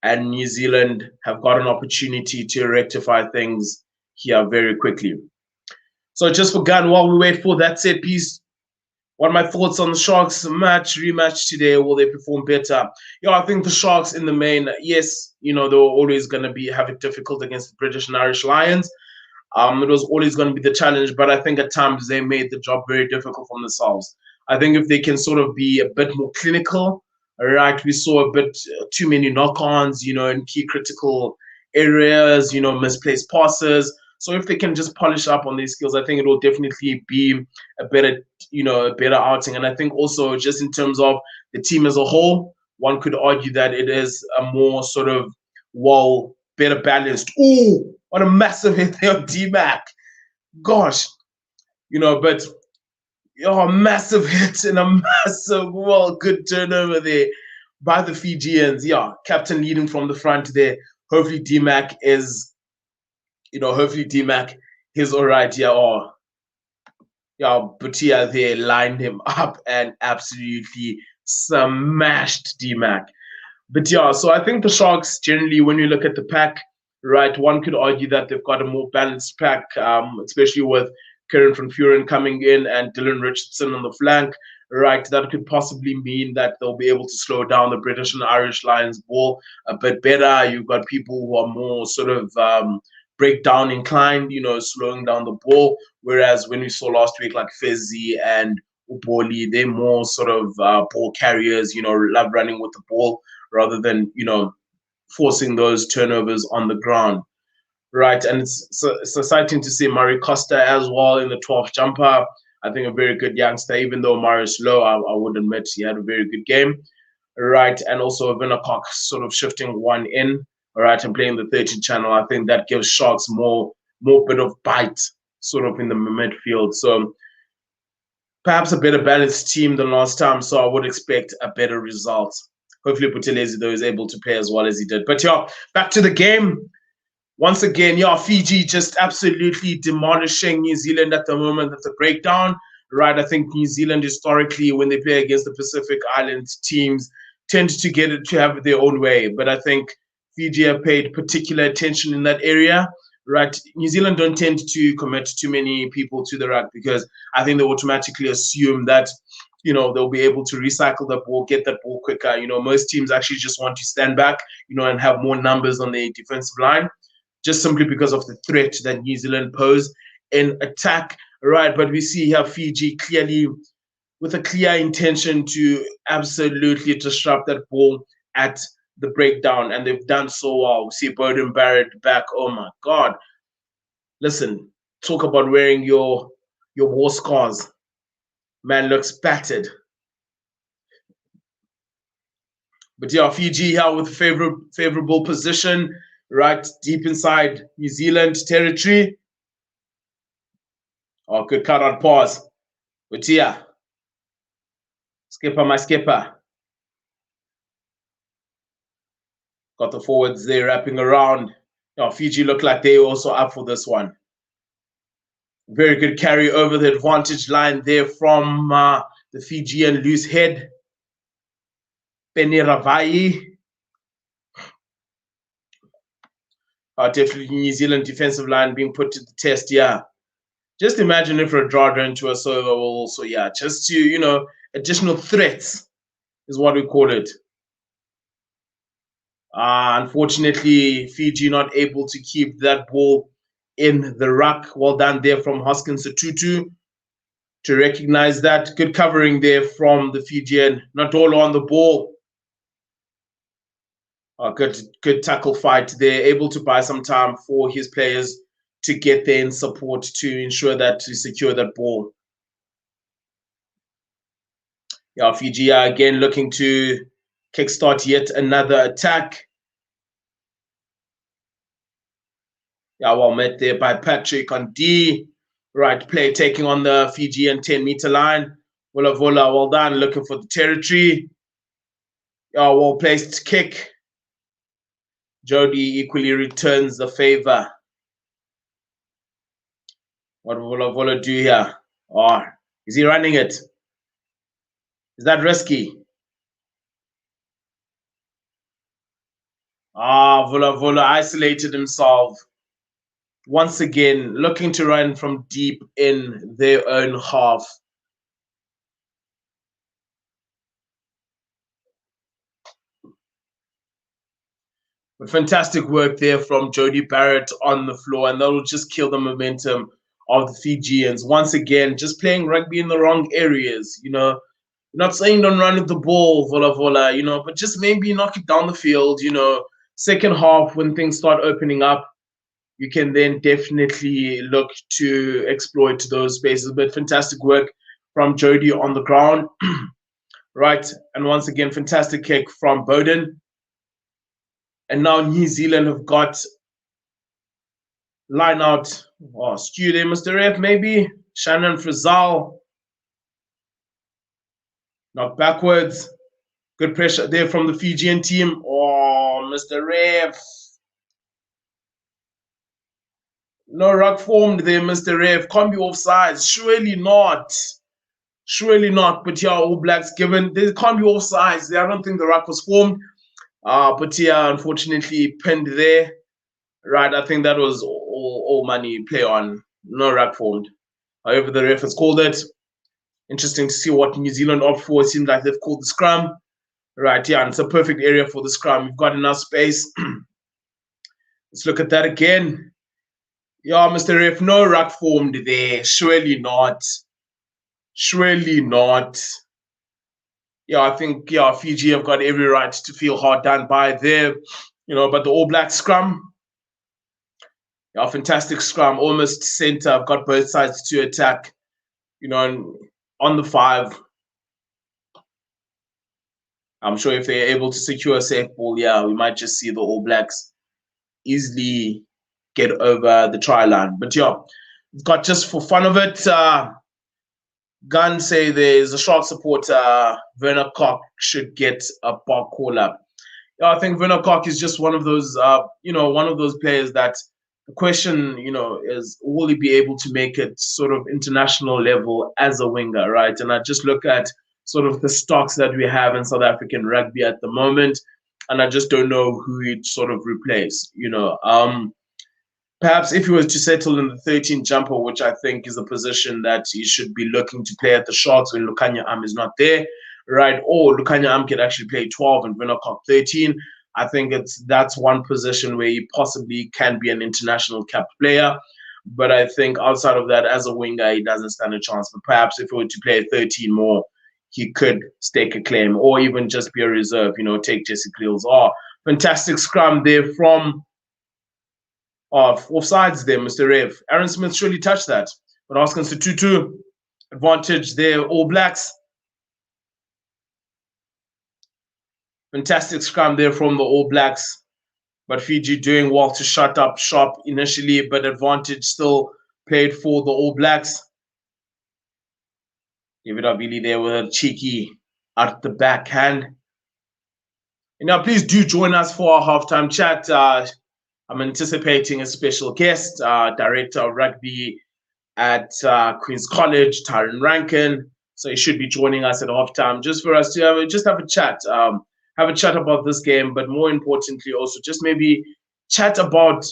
And New Zealand have got an opportunity to rectify things here very quickly. So just for Gun, while we wait for that set piece, what are my thoughts on the Sharks rematch today? Will they perform better? Yeah, I think the Sharks in the main, yes, they were always going to have it difficult against the British and Irish Lions. It was always going to be the challenge, but I think at times they made the job very difficult for themselves. I think if they can sort of be a bit more clinical, right, we saw a bit too many knock-ons, in key critical areas, misplaced passes. So if they can just polish up on these skills, I think it will definitely be a better outing. And I think also just in terms of the team as a whole, one could argue that it is a more sort of, better balanced. Ooh, what a massive hit there on D-Mac. Gosh, but a massive hit and a massive, good turnover there by the Fijians. Yeah, captain leading from the front there. Hopefully D-Mac is, all right. Yeah, Butia there lined him up and absolutely smashed D-Mac. But yeah, so I think the Sharks generally, when you look at the pack, right, one could argue that they've got a more balanced pack, especially with Kieran van Vuren coming in and Dylan Richardson on the flank, right? That could possibly mean that they'll be able to slow down the British and Irish Lions ball a bit better. You've got people who are more sort of breakdown inclined, slowing down the ball. Whereas when we saw last week, like Fezi and Uboli, they're more sort of ball carriers, love running with the ball rather than, forcing those turnovers on the ground. Right, and it's exciting to see Murray Costa as well in the 12th jumper. I think a very good youngster, even though Marius Low, I would admit he had a very good game. Right, and also Vinnercock sort of shifting one in, all right, and playing the 13th channel. I think that gives Sharks more bit of bite sort of in the midfield. So perhaps a better balanced team than last time, so I would expect a better result. Hopefully Buthelezi, though, is able to play as well as he did. But yeah, back to the game. Once again, yeah, Fiji just absolutely demolishing New Zealand at the moment at the breakdown. Right, I think New Zealand historically, when they play against the Pacific Island teams, tend to get it to have their own way. But I think Fiji have paid particular attention in that area. Right, New Zealand don't tend to commit too many people to the ruck because I think they automatically assume that they'll be able to recycle the ball, get that ball quicker. Most teams actually just want to stand back, and have more numbers on the defensive line, just simply because of the threat that New Zealand pose in attack. Right, but we see here Fiji clearly with a clear intention to absolutely disrupt that ball at the breakdown, and they've done so well. We see Bowden Barrett back. Oh my God. Listen, talk about wearing your war scars. Man looks battered. But yeah, Fiji here with favorable position, right deep inside New Zealand territory. Oh, good cut out pass. But yeah, skipper, my skipper. Got the forwards there wrapping around. Fiji look like they also up for this one. Very good carry over the advantage line there from the Fijian loose head. Peniravai. Definitely New Zealand defensive line being put to the test here. Just imagine if Radradra into a server will also, yeah, just to, additional threats is what we call it. Unfortunately, Fiji not able to keep that ball in the ruck. Well done there from Hoskins Tutu to recognize that. Good covering there from the Fijian. Not all on the ball. Good tackle fight there. Able to buy some time for his players to get there in support to ensure that to secure that ball. Yeah, Fiji are again looking to kickstart yet another attack. Yeah, well met there by Patrick on D. Right play taking on the Fijian 10-meter line. Vola, well done, looking for the territory. Yeah, well placed kick. Jody equally returns the favor. What will Vola do here? Oh, is he running it? Is that risky? Vola isolated himself. Once again, looking to run from deep in their own half. But fantastic work there from Jody Barrett on the floor, and that will just kill the momentum of the Fijians. Once again, just playing rugby in the wrong areas. Not saying don't run with the ball, vola, but just maybe knock it down the field. Second half when things start opening up, you can then definitely look to exploit those spaces. But fantastic work from Jody on the ground. Right, and once again, fantastic kick from Bowden. And now New Zealand have got line out. Oh, Stu there, Mr. Ref, maybe. Shannon Frizzell. Knock backwards. Good pressure there from the Fijian team. Oh, Mr. Ref. No ruck formed there, Mr. Ref. Can't be offside. Surely not. Surely not. But yeah, All Blacks given. There can't be offsides. I don't think the ruck was formed. But yeah, unfortunately pinned there. Right, I think that was all money play on. No ruck formed. However, the ref has called it. Interesting to see what New Zealand opt for. It seems like they've called the scrum. Right, yeah, and it's a perfect area for the scrum. We've got enough space. Let's look at that again. Yeah, Mr. Ref, no ruck formed there. Surely not. Surely not. Yeah, I think Fiji have got every right to feel hard done by there. But the All Black scrum, yeah, fantastic scrum, almost center. I've got both sides to attack. And on the 5. I'm sure if they're able to secure a safe ball, yeah, we might just see the All Blacks easily get over the try line. But yeah, we've got just for fun of it. Gunn say there's a Shark supporter, Werner Koch, should get a bar call up. Yeah, I think Werner Koch is just one of those, one of those players that the question, is will he be able to make it sort of international level as a winger, right? And I just look at sort of the stocks that we have in South African rugby at the moment, and I just don't know who he'd sort of replace, Perhaps if he was to settle in the 13 jumper, which I think is a position that he should be looking to play at the Sharks when Lukanya Am is not there, right? Or Lukanya Am could actually play 12 and Werner Koch 13. I think that's one position where he possibly can be an international capped player. But I think outside of that, as a winger, he doesn't stand a chance. But perhaps if he were to play 13 more, he could stake a claim or even just be a reserve, take Jesse Cleels. Fantastic scrum there from offsides there, Mr. Rev. Aaron Smith surely touched that. But Hoskins to 2-2. Advantage there, All Blacks. Fantastic scrum there from the All Blacks. But Fiji doing well to shut up shop initially, but advantage still played for the All Blacks. David Abili there with a cheeky at the backhand. And now please do join us for our halftime chat. I'm anticipating a special guest, Director of Rugby at Queen's College, Tyron Rankin. So he should be joining us at halftime just for us to have a chat. Have a chat about this game, but more importantly also just maybe chat about,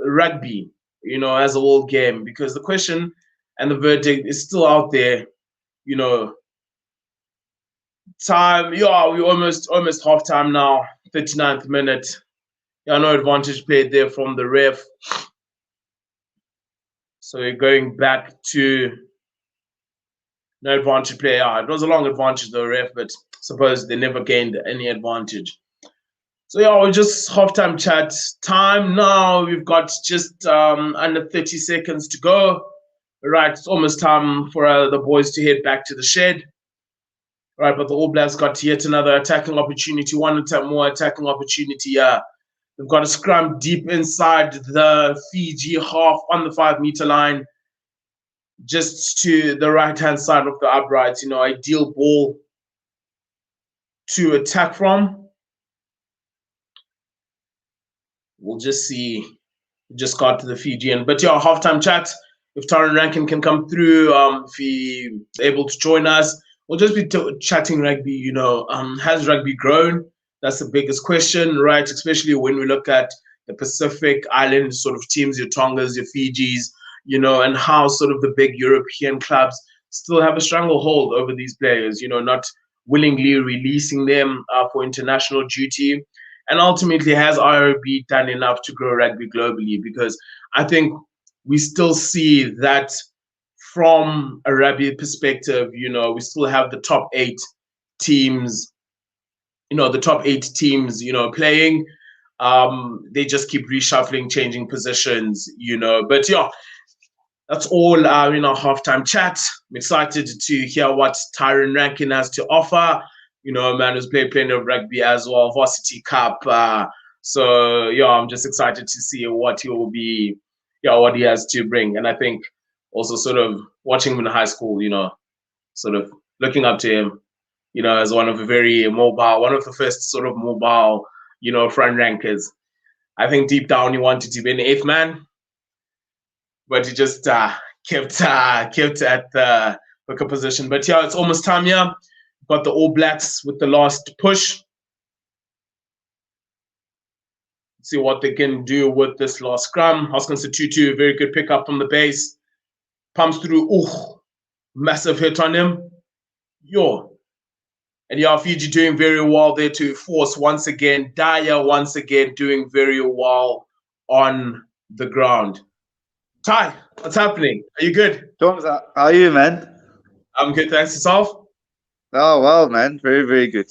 rugby, as a whole game, because the question and the verdict is still out there. Time, we're almost half time now, 39th minute. No advantage played there from the ref. So we're going back to no advantage play. It was a long advantage, the ref, but suppose they never gained any advantage. So we're just halftime chat time now. We've got just under 30 seconds to go. Right, it's almost time for the boys to head back to the shed. Right, but the All Blacks got yet another attacking opportunity, one more attacking opportunity. They've got a scrum deep inside the Fiji half on the 5-meter line, just to the right-hand side of the uprights. Ideal ball to attack from. We'll just see. We just got to the Fijian. But halftime chat. If Taran Rankin can come through, if he's able to join us, we'll just be chatting rugby. Has rugby grown? That's the biggest question, right? Especially when we look at the Pacific Island sort of teams, your Tongas, your Fijis, and how sort of the big European clubs still have a stranglehold over these players, not willingly releasing them for international duty. And ultimately, has IRB done enough to grow rugby globally? Because I think we still see that from a rugby perspective, we still have the top 8 teams, playing. They just keep reshuffling, changing positions, But that's all in our halftime chat. I'm excited to hear what Taran Rankin has to offer. A man who's played plenty of rugby as well, Varsity Cup. So I'm just excited to see what he will be, what he has to bring. And I think also sort of watching him in high school, sort of looking up to him, as one of the very mobile, one of the first sort of mobile, front rankers. I think deep down he wanted to be an 8th man, but he just kept at the hooker position. But it's almost time here. Got the All Blacks with the last push. See what they can do with this last scrum. Hoskins Tutu, very good pickup from the base. Pumps through. Massive hit on him. And Fiji doing very well there to force once again. Dyer once again doing very well on the ground. Ty, what's happening? Are you good? Thomas, how are you, man? I'm good, thanks. Yourself? Oh, well, man. Very, very good.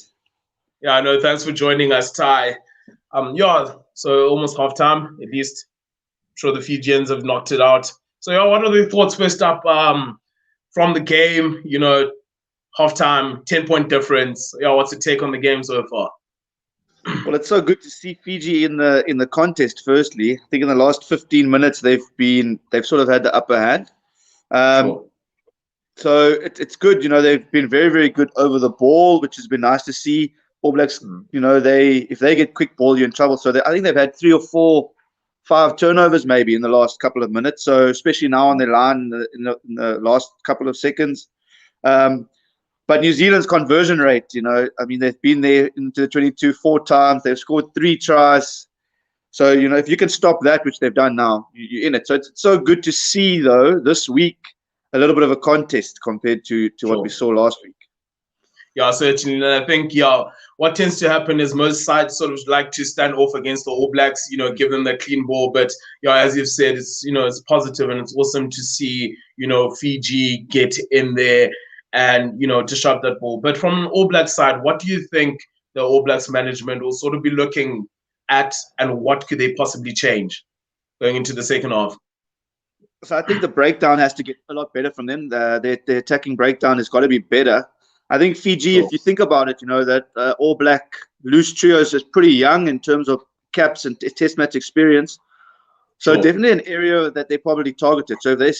Yeah, I know. Thanks for joining us, Ty. So almost half time, at least. I'm sure the Fijians have knocked it out. So, what are the thoughts first up from the game? Half time, 10-point difference. What's the take on the game so far? Well, it's so good to see Fiji in the contest. Firstly, I think in the last 15 minutes they've sort of had the upper hand. Sure. So it's good. They've been very, very good over the ball, which has been nice to see. All Blacks, if they get quick ball, you're in trouble. So I think they've had 3 or 4, 5 turnovers maybe in the last couple of minutes. So especially now on their line in the last couple of seconds. But New Zealand's conversion rate, they've been there into the 22 4 times. They've scored 3 tries. So, if you can stop that, which they've done now, you're in it. So it's so good to see, though, this week, a little bit of a contest compared to what we saw last week. Yeah, certainly. And I think, what tends to happen is most sides sort of like to stand off against the All Blacks, give them the clean ball. But, as you've said, it's, it's positive and it's awesome to see, Fiji get in there and, to shove that ball. But from an All Blacks side, what do you think the All Blacks management will sort of be looking at and what could they possibly change going into the second half? So I think the breakdown has to get a lot better from them. Their attacking breakdown has got to be better. I think Fiji, if you think about it, that All Black loose trios is pretty young in terms of caps and test match experience. So definitely an area that they probably targeted. So they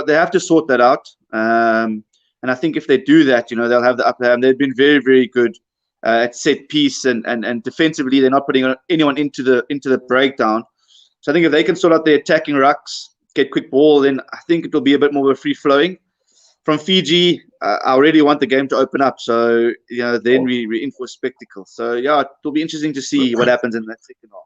have to sort that out. And I think if they do that, they'll have the upper hand. They've been very, very good at set piece and defensively. They're not putting anyone into the breakdown. So I think if they can sort out their attacking rucks, get quick ball, then I think it will be a bit more of a free flowing. From Fiji, I really want the game to open up. So, then we're in for a spectacle. So, it will be interesting to see what happens in that second half.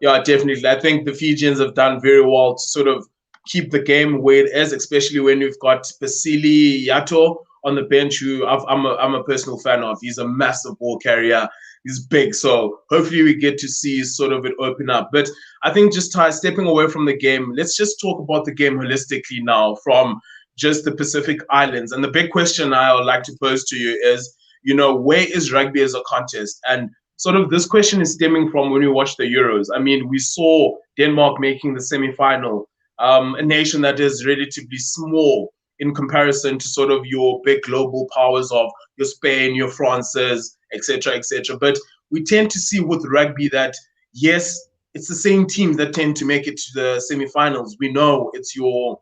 Yeah, definitely. I think the Fijians have done very well to sort of keep the game where it is, especially when we've got Basili Yato on the bench, who I'm a personal fan of. He's a massive ball carrier. He's big. So hopefully we get to see sort of it open up. But I think just stepping away from the game, let's just talk about the game holistically now from just the Pacific Islands. And the big question I would like to pose to you is, where is rugby as a contest? And sort of this question is stemming from when we watched the Euros. I mean, we saw Denmark making the semi-final, a nation that is relatively small in comparison to sort of your big global powers of your Spain, your France's, etc., etc. But we tend to see with rugby that, yes, it's the same teams that tend to make it to the semi-finals. We know it's your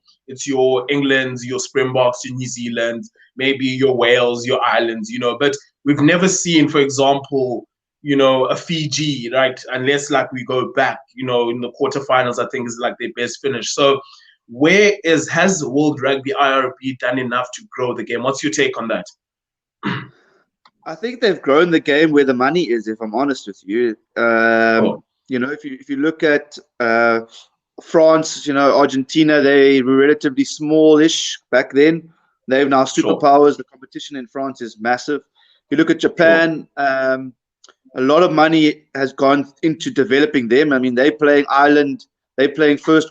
Englands, your Springboks, your New Zealands, maybe your Wales, your Irelands, but we've never seen, for example, a Fiji, right? Unless like we go back, in the quarterfinals, I think is like their best finish. So has World Rugby IRB done enough to grow the game? What's your take on that? I think they've grown the game where the money is, if I'm honest with you. If you look at France, Argentina, they were relatively smallish back then. They've now superpowers. Sure. The competition in France is massive. If you look at Japan, a lot of money has gone into developing them. I mean, they're playing Ireland, they're playing first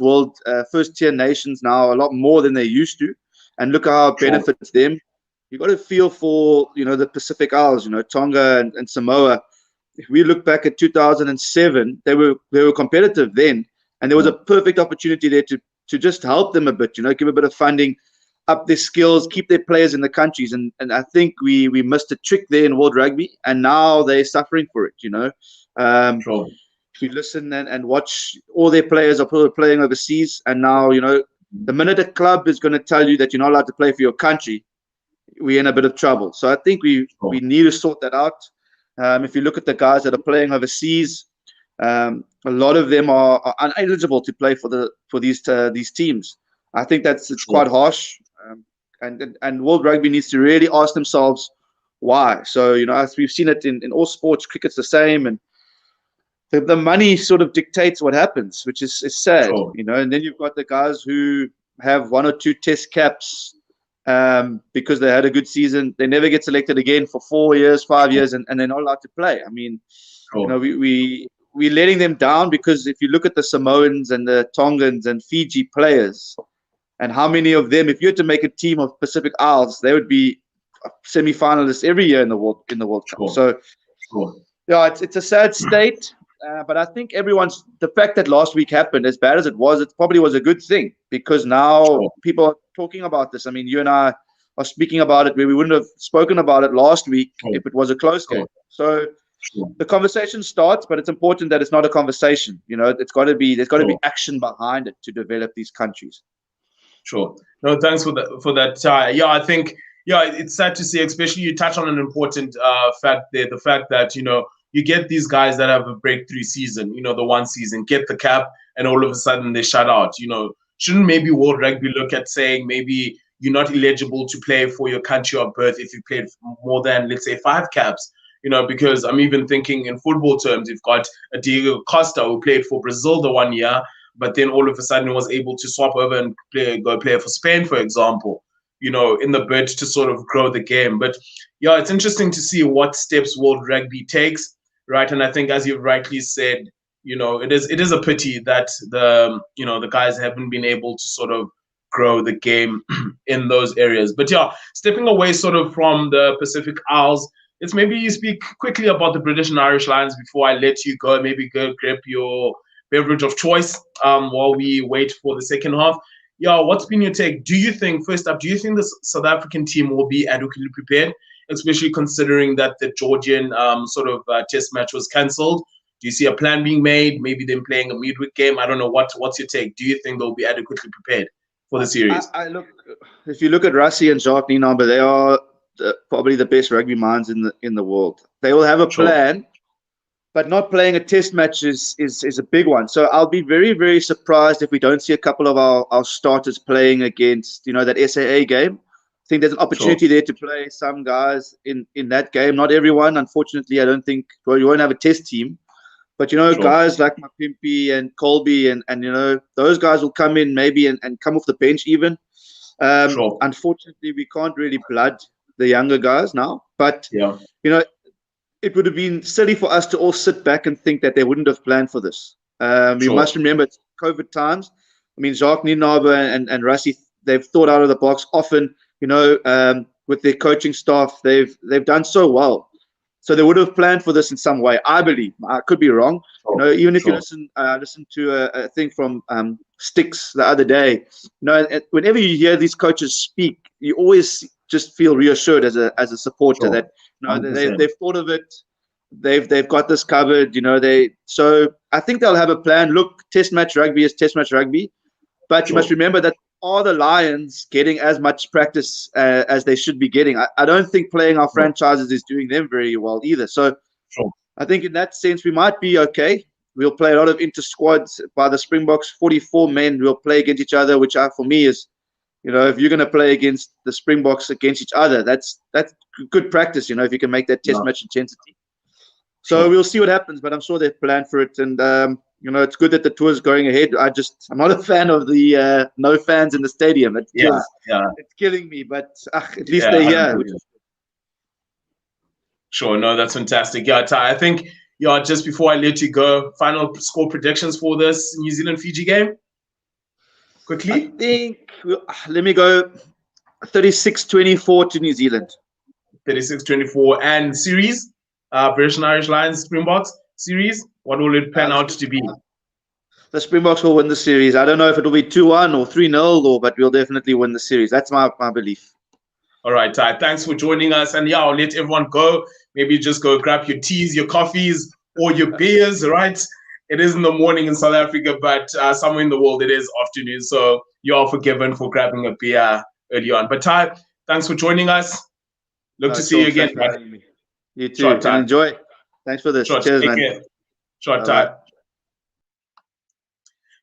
tier nations now, a lot more than they used to. And look how it benefits them. You've got to feel for, the Pacific Isles, Tonga and Samoa. If we look back at 2007, they were competitive then. And there was a perfect opportunity there to just help them a bit, give a bit of funding, up their skills, keep their players in the countries. And I think we missed a trick there in World Rugby, and now they're suffering for it, If you listen and watch, all their players are probably playing overseas, and now, the minute a club is going to tell you that you're not allowed to play for your country, we're in a bit of trouble. So I think we need to sort that out. If you look at the guys that are playing overseas, a lot of them are ineligible to play for these teams. I think it's quite harsh. And World Rugby needs to really ask themselves why. So, as we've seen it in all sports, cricket's the same, and the money sort of dictates what happens, which is sad, and then you've got the guys who have 1 or 2 test caps because they had a good season. They never get selected again for 4 years, 5 years, and they're not allowed to play. I mean, we're letting them down, because if you look at the Samoans and the Tongans and Fiji players, and how many of them, if you had to make a team of Pacific Isles, they would be semi-finalists every year in the World Cup. So, yeah, it's a sad state. But I think the fact that last week happened, as bad as it probably was a good thing, because now people are talking about this. I mean, you and I are speaking about it where we wouldn't have spoken about it last week if it was a close game. So the conversation starts, but it's important that it's not a conversation. There's got to be action behind it to develop these countries. Sure. No, thanks for that. Yeah, I think, it's sad to see, especially you touch on an important fact there, the fact that, you get these guys that have a breakthrough season, the one season, get the cap, and all of a sudden they shut out. Shouldn't maybe World Rugby look at saying maybe you're not eligible to play for your country of birth if you played more than, let's say, 5 caps? Because I'm even thinking in football terms, you've got a Diego Costa who played for Brazil the 1 year, but then all of a sudden was able to swap over and go play for Spain, for example, in the bid to sort of grow the game. But yeah, it's interesting to see what steps World Rugby takes, right? And I think, as you've rightly said, it is a pity that the guys haven't been able to sort of grow the game in those areas. But yeah, stepping away sort of from the Pacific Isles, let's maybe speak quickly about the British and Irish Lions before I let you go. Maybe go grab your beverage of choice while we wait for the second half. Yeah, what's been your take? Do you think the South African team will be adequately prepared, especially considering that the Georgian test match was cancelled? Do you see a plan being made, maybe them playing a midweek game? I don't know. What's your take? Do you think they'll be adequately prepared for the series? If you look at Rassie and Jacques Nienaber, they are probably the best rugby minds in the world. They will have a plan, but not playing a test match is a big one. So I'll be very, very surprised if we don't see a couple of our starters playing against, that SAA game. I think there's an opportunity there to play some guys in that game. Not everyone, unfortunately. I don't think, you won't have a test team. But, you know, Sure. guys like Mapimpi and Colby and you know, those guys will come in maybe and come off the bench even. Sure. Unfortunately, we can't really blood the younger guys now. But, Yeah. you know, it would have been silly for us to all sit back and think that they wouldn't have planned for this. You Sure. must remember it's COVID times. I mean, Jacques Nienaber and Rassi, they've thought out of the box often, you know, with their coaching staff. They've done so well. So they would have planned for this in some way, I believe. I could be wrong. Sure. You know, even if you Sure. listen to a thing from Sticks the other day, you know, whenever you hear these coaches speak, you always just feel reassured as a supporter Sure. that, you know, 100%. they've thought of it. They've got this covered. You know, so I think they'll have a plan. Look, Test match rugby is Test match rugby, but you must Sure. remember that are the Lions getting as much practice as they should be getting? I don't think playing our Sure. franchises is doing them very well either. So Sure. I think in that sense we might be okay. We'll play a lot of inter squads by the Springboks. 44 men will play against each other, which for me is, you know, if you're going to play against the Springboks against each other, that's good practice. You know, if you can make that Test Yeah. match intensity. So Sure. we'll see what happens, but I'm sure they've planned for it, and you know, it's good that the tour is going ahead. I'm not a fan of the no fans in the stadium. It's killing me, but at least they're here. Sure, no, that's fantastic. Yeah, Ty, I think, yeah, just before I let you go, final score predictions for this New Zealand Fiji game? Quickly? I think, let me go 36-24 to New Zealand. 36-24. And series? British and Irish Lions, Springboks series? What will it pan out to be? The Springboks will win the series. I don't know if it'll be 2-1 or 3-0, but we'll definitely win the series. That's my belief. All right, Ty, thanks for joining us. And yeah, I'll let everyone go. Maybe just go grab your teas, your coffees, or your beers, right? It is in the morning in South Africa, but somewhere in the world it is afternoon. So you're all forgiven for grabbing a beer early on. But Ty, thanks for joining us. Look to see you again. You too. Short time. And enjoy. Thanks for this. Short, cheers, man. Care. Short Bye-bye. time.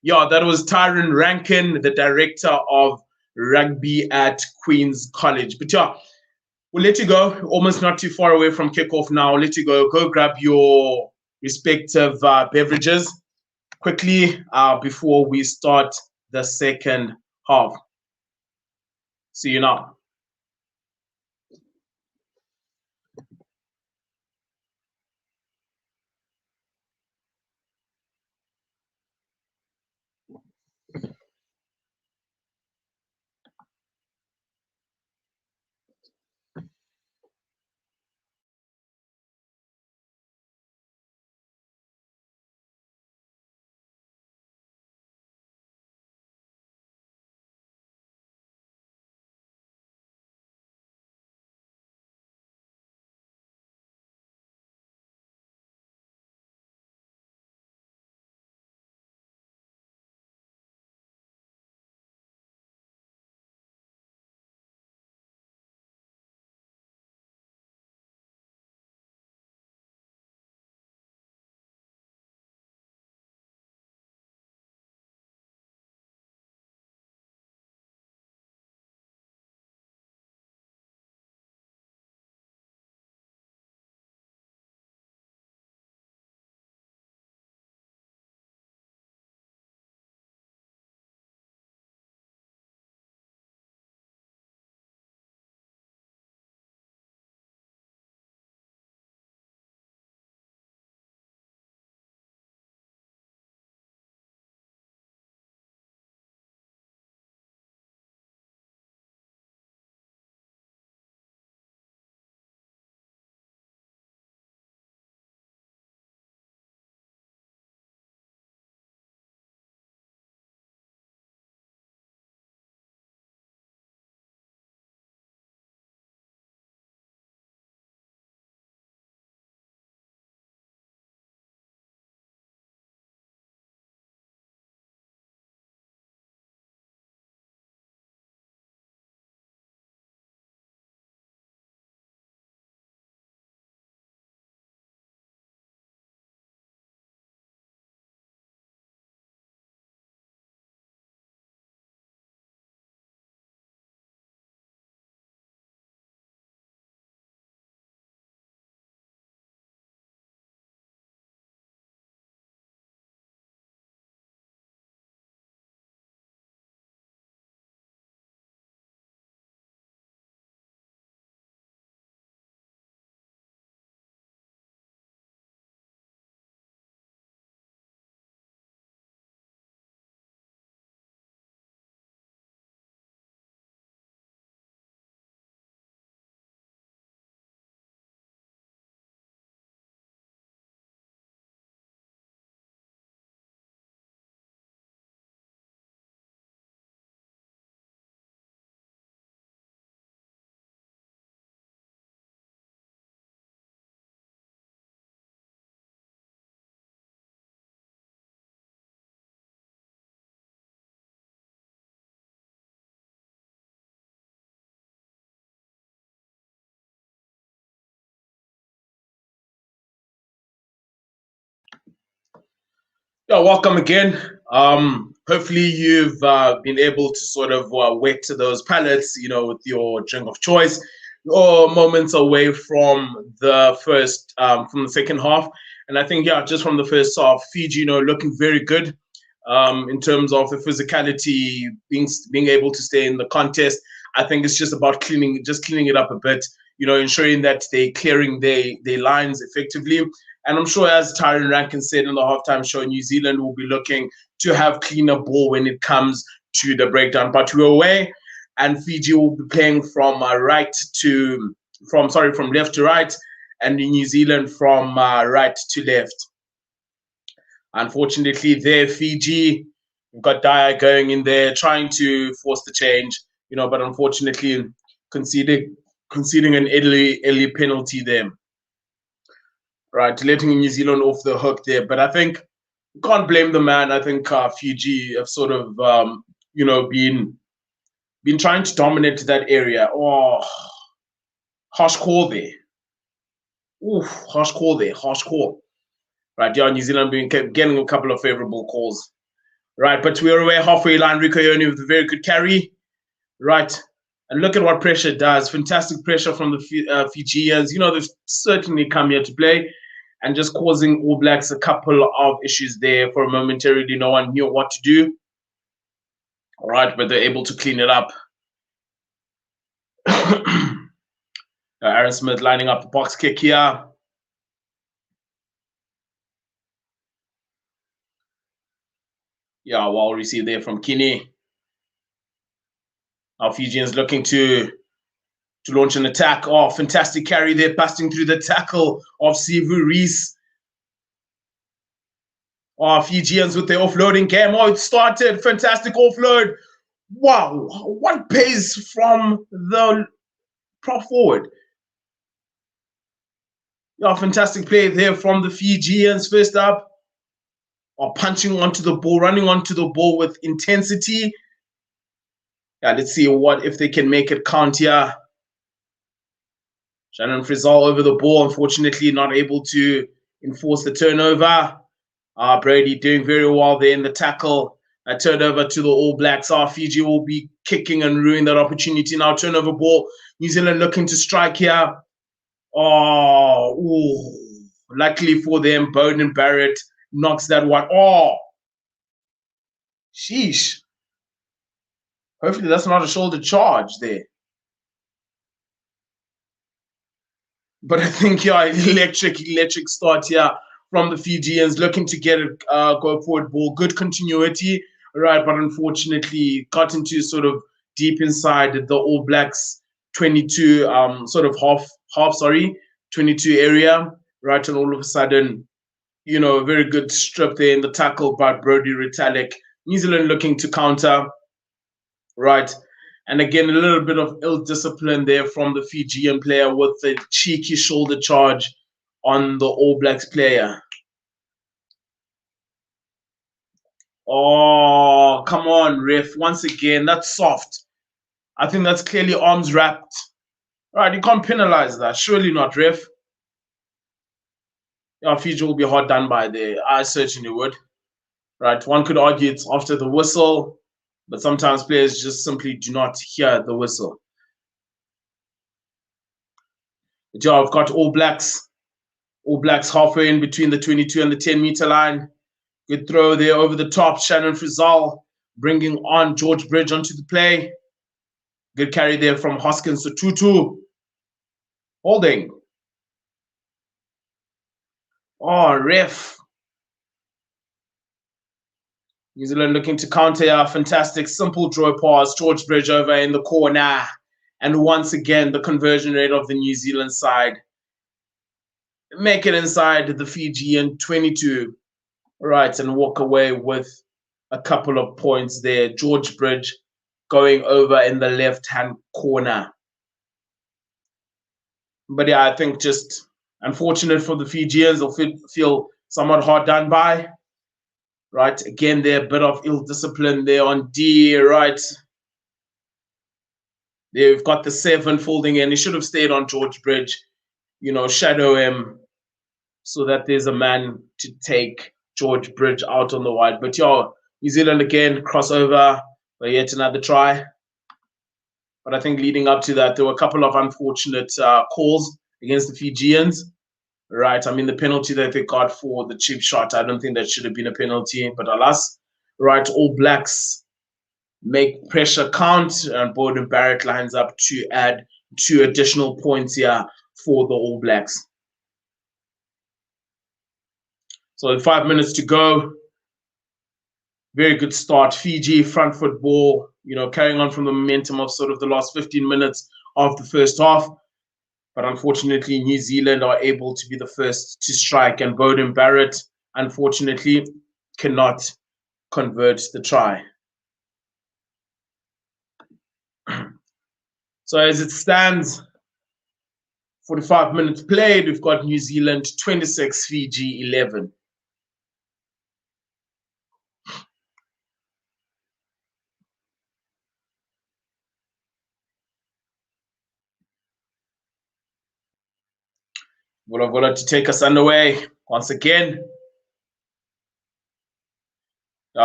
Yeah, that was Tyron Rankin, the director of rugby at Queen's College. But yeah, we'll let you go. Almost not too far away from kickoff now. I'll let you go. Go grab your respective beverages quickly before we start the second half. See you now. Yeah, welcome again. Hopefully you've been able to sort of wet those palates, with your drink of choice. Or moments away from the from the second half, and I think just from the first half, Fiji, looking very good in terms of the physicality, being able to stay in the contest. I think it's just about cleaning it up a bit, ensuring that they're clearing their lines effectively. And I'm sure, as Tyron Rankin said in the halftime show, New Zealand will be looking to have cleaner ball when it comes to the breakdown. But we're away, and Fiji will be playing from left to right, and New Zealand from right to left. Unfortunately, there, Fiji, we've got Dyer going in there, trying to force the change, but unfortunately conceding an early penalty there. Right, letting New Zealand off the hook there. But I think you can't blame the man. I think Fiji have sort of, been trying to dominate that area. Oh, harsh call there. Oof, harsh call there. Harsh call. Right, New Zealand getting a couple of favorable calls. Right, but we're away halfway line. Rico Ione with a very good carry. Right, and look at what pressure does. Fantastic pressure from the Fijians. They've certainly come here to play, and just causing All Blacks a couple of issues there for momentarily. No one knew what to do. All right, but they're able to clean it up. Aaron Smith lining up the box kick here. Yeah, well received there from Kinney. Our Fijians looking to launch an attack. Oh, fantastic carry there, busting through the tackle of Sivu Reese. Oh, Fijians with their offloading game. Oh, it started. Fantastic offload. Wow, what pace from the prop forward. Yeah, fantastic play there from the Fijians. First up, punching onto the ball, running onto the ball with intensity. Yeah, let's see if they can make it count here. Shannon Frizzell over the ball, unfortunately not able to enforce the turnover. Brady doing very well there in the tackle. A turnover to the All Blacks. Fiji will be kicking and ruining that opportunity now. Turnover ball. New Zealand looking to strike here. Oh, ooh. Luckily for them, Bowden Barrett knocks that one. Oh, sheesh. Hopefully that's not a shoulder charge there. But I think, electric start here from the Fijians, looking to get it go forward ball. Good continuity, right? But unfortunately, got into sort of deep inside the All Blacks 22, sort of half 22 area, right? And all of a sudden, a very good strip there in the tackle by Brodie Retallick. New Zealand looking to counter, right? And again, a little bit of ill-discipline there from the Fijian player with a cheeky shoulder charge on the All Blacks player. Oh, come on, ref. Once again, that's soft. I think that's clearly arms wrapped. All right, you can't penalize that. Surely not, ref. Yeah, Fiji will be hard done by there. I certainly would. Right, one could argue it's after the whistle, but sometimes players just simply do not hear the whistle. But yeah, I've got All Blacks halfway in between the 22 and the 10-meter line. Good throw there over the top. Shannon Frizzell bringing on George Bridge onto the play. Good carry there from Hoskins to Tutu. Holding. Oh, ref. New Zealand looking to counter a fantastic, simple draw pass. George Bridge over in the corner. And once again, the conversion rate of the New Zealand side. Make it inside the Fijian 22. Right, and walk away with a couple of points there. George Bridge going over in the left-hand corner. But yeah, I think just unfortunate for the Fijians. They'll feel somewhat hard done by. Right, again, there a bit of ill-discipline there on D, right? They've got the 7 folding in. He should have stayed on George Bridge, shadow him so that there's a man to take George Bridge out on the wide. But yeah, New Zealand again, crossover for yet another try. But I think leading up to that, there were a couple of unfortunate calls against the Fijians. Right, I mean, the penalty that they got for the chip shot, I don't think that should have been a penalty. But alas, right, All Blacks make pressure count, and Bowden Barrett lines up to add 2 additional points here for the All Blacks. So 5 minutes to go. Very good start. Fiji, front foot ball, carrying on from the momentum of sort of the last 15 minutes of the first half. But unfortunately, New Zealand are able to be the first to strike, and Bowden Barrett, unfortunately, cannot convert the try. So as it stands, 45 minutes played, we've got New Zealand 26, Fiji 11. Vola to take us underway once again.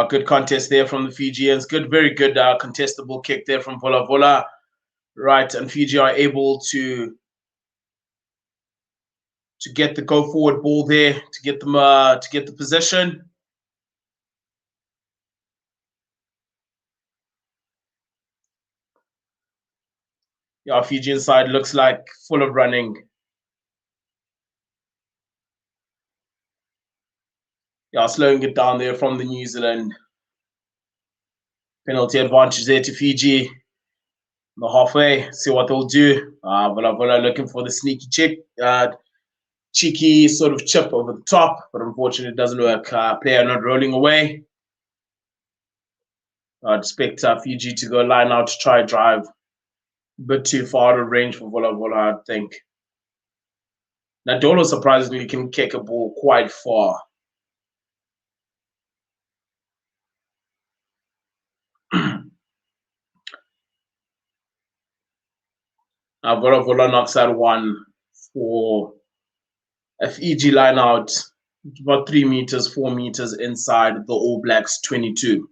Good contest there from the Fijians. Very good contestable kick there from Vola. Right, and Fiji are able to get the go forward ball there, to get them to get the possession. Yeah, Fijian side looks like full of running. Yeah, slowing it down there from the New Zealand. Penalty advantage there to Fiji. The halfway, see what they'll do. Vola looking for the sneaky cheeky sort of chip over the top, but unfortunately it doesn't work. Player not rolling away. I'd expect Fiji to go line out to try drive. A bit too far out of range for Vola, I think. Nadolo surprisingly can kick a ball quite far. Vola knocks out one for a Fiji line out, about 3 meters, 4 meters inside the All Blacks 22.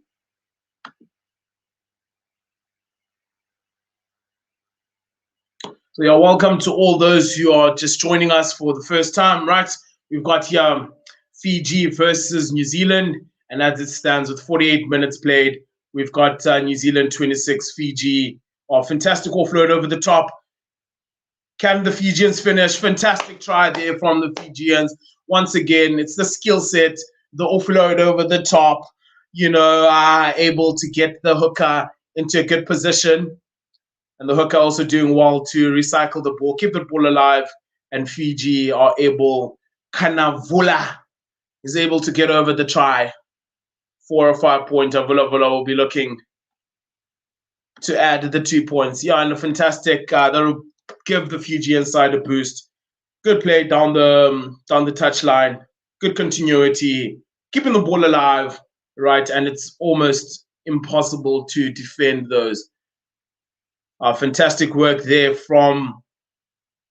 So you're welcome to all those who are just joining us for the first time, right? We've got here Fiji versus New Zealand, and as it stands with 48 minutes played, we've got New Zealand 26, Fiji. Fantastic offload over the top. Can the Fijians finish? Fantastic try there from the Fijians. Once again, it's the skill set, the offload over the top, able to get the hooker into a good position. And the hooker also doing well to recycle the ball, keep the ball alive. And Fiji are able, Kanavula is able to get over the try. 4 or 5 pointer. Vula will be looking to add the 2 points. Yeah, and a fantastic, that'll give the Fijian side a boost. Good play down the touchline. Good continuity, keeping the ball alive, right? And it's almost impossible to defend those. Fantastic work there from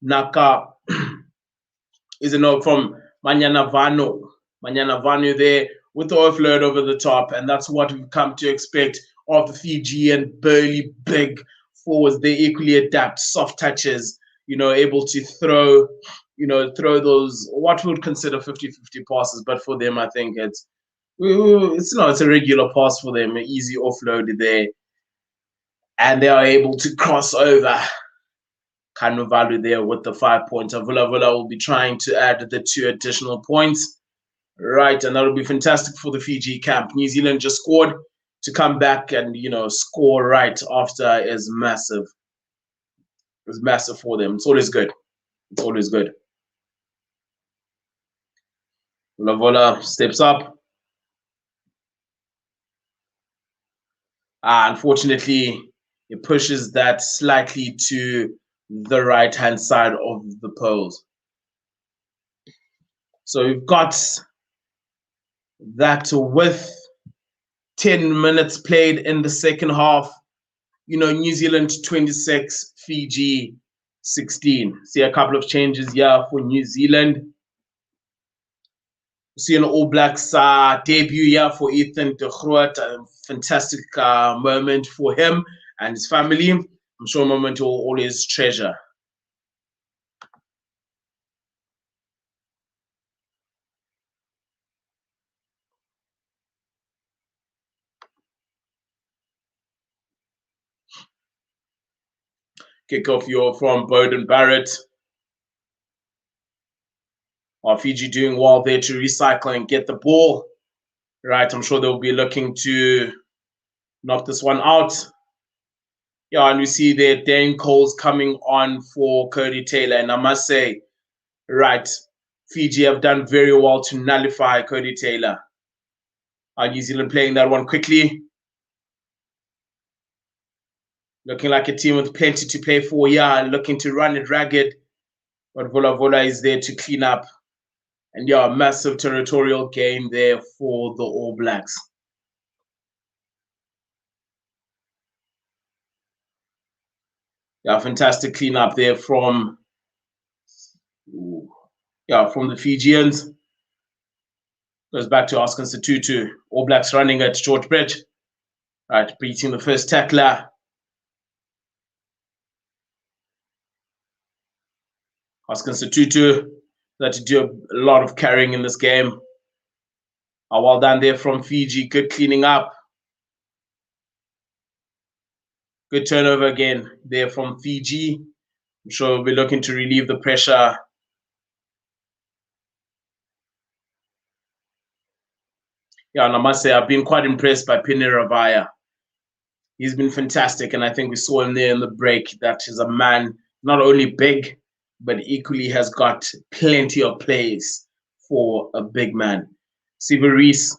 Naka. From Manyanavano. Manyanavano there with the offload over the top. And that's what we've come to expect of the Fijian burly big forwards. They equally adapt, soft touches, able to throw those, what we would consider 50-50 passes. But for them, I think it's a regular pass for them, an easy offload there. And they are able to cross over. Kanuvalu there with the 5 pointer. Vula will be trying to add the 2 additional points. Right, and that'll be fantastic for the Fiji camp. New Zealand just scored. To come back and, score right after is massive. It's massive for them. It's always good. It's always good. Vola steps up. Unfortunately, it pushes that slightly to the right-hand side of the poles. So we've got that with 10 minutes played in the second half. New Zealand 26, Fiji 16. See a couple of changes here for New Zealand. See an All Blacks debut here for Ethan de Groot. A fantastic moment for him and his family. I'm sure a moment he'll always treasure. Kickoff from Bowden Barrett. Fiji doing well there to recycle and get the ball. Right, I'm sure they'll be looking to knock this one out. Yeah, and we see there Dan Cole's coming on for Cody Taylor. And I must say, right, Fiji have done very well to nullify Cody Taylor. New Zealand playing that one quickly. Looking like a team with plenty to play for, yeah, looking to run it ragged. But Vola Vola is there to clean up. And yeah, massive territorial gain there for the All Blacks. Yeah, fantastic cleanup there from the Fijians. Goes back to Oscar Satutu. All Blacks running at George Bridge. Right, beating the first tackler. Oscar Satutu had to do a lot of carrying in this game. Well done there from Fiji. Good cleaning up. Good turnover again there from Fiji. I'm sure we'll be looking to relieve the pressure. Yeah, and I must say, I've been quite impressed by Pine Ravaya. He's been fantastic, and I think we saw him there in the break. That is a man not only big, but equally has got plenty of plays for a big man. Siva Reese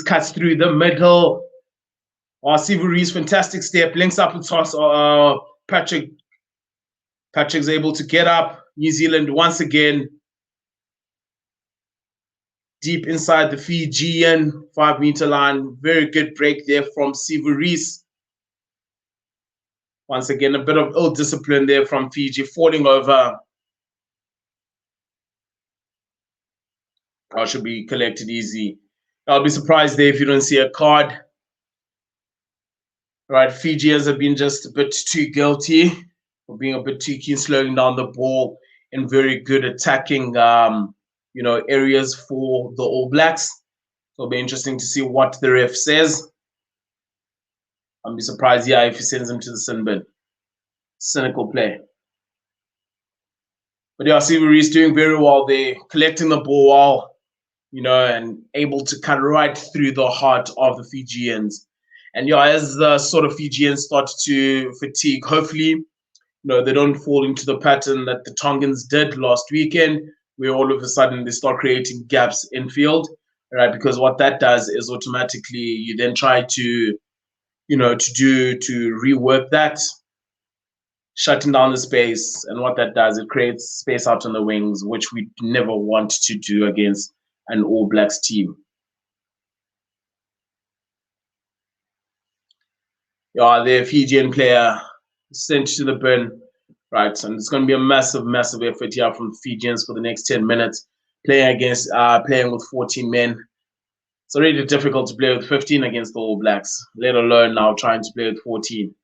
cuts through the middle. Siva Reese, fantastic step, links up and toss. Patrick's able to get up. New Zealand once again deep inside the Fijian 5-meter line. Very good break there from Siva Reese. Once again, a bit of ill discipline there from Fiji, falling over. Should be collected easy. I'll be surprised there if you don't see a card. Right, Fijians have been just a bit too guilty for being a bit too keen, slowing down the ball and very good attacking, areas for the All Blacks. So it'll be interesting to see what the ref says. I'll be surprised, if he sends him to the sin bin. Cynical play. But yeah, Siva Reese doing very well there, collecting the ball well, and able to cut right through the heart of the Fijians. And as the sort of Fijians start to fatigue, hopefully, they don't fall into the pattern that the Tongans did last weekend, where all of a sudden they start creating gaps in field, right? Because what that does is automatically you then try to, to rework that, shutting down the space. And what that does, it creates space out on the wings, which we never want to do against an All Blacks team. The Fijian player sent to the bin, right? And it's going to be a massive, massive effort here from the Fijians for the next 10 minutes, playing with 14 men. It's already difficult to play with 15 against the All Blacks, let alone now trying to play with 14.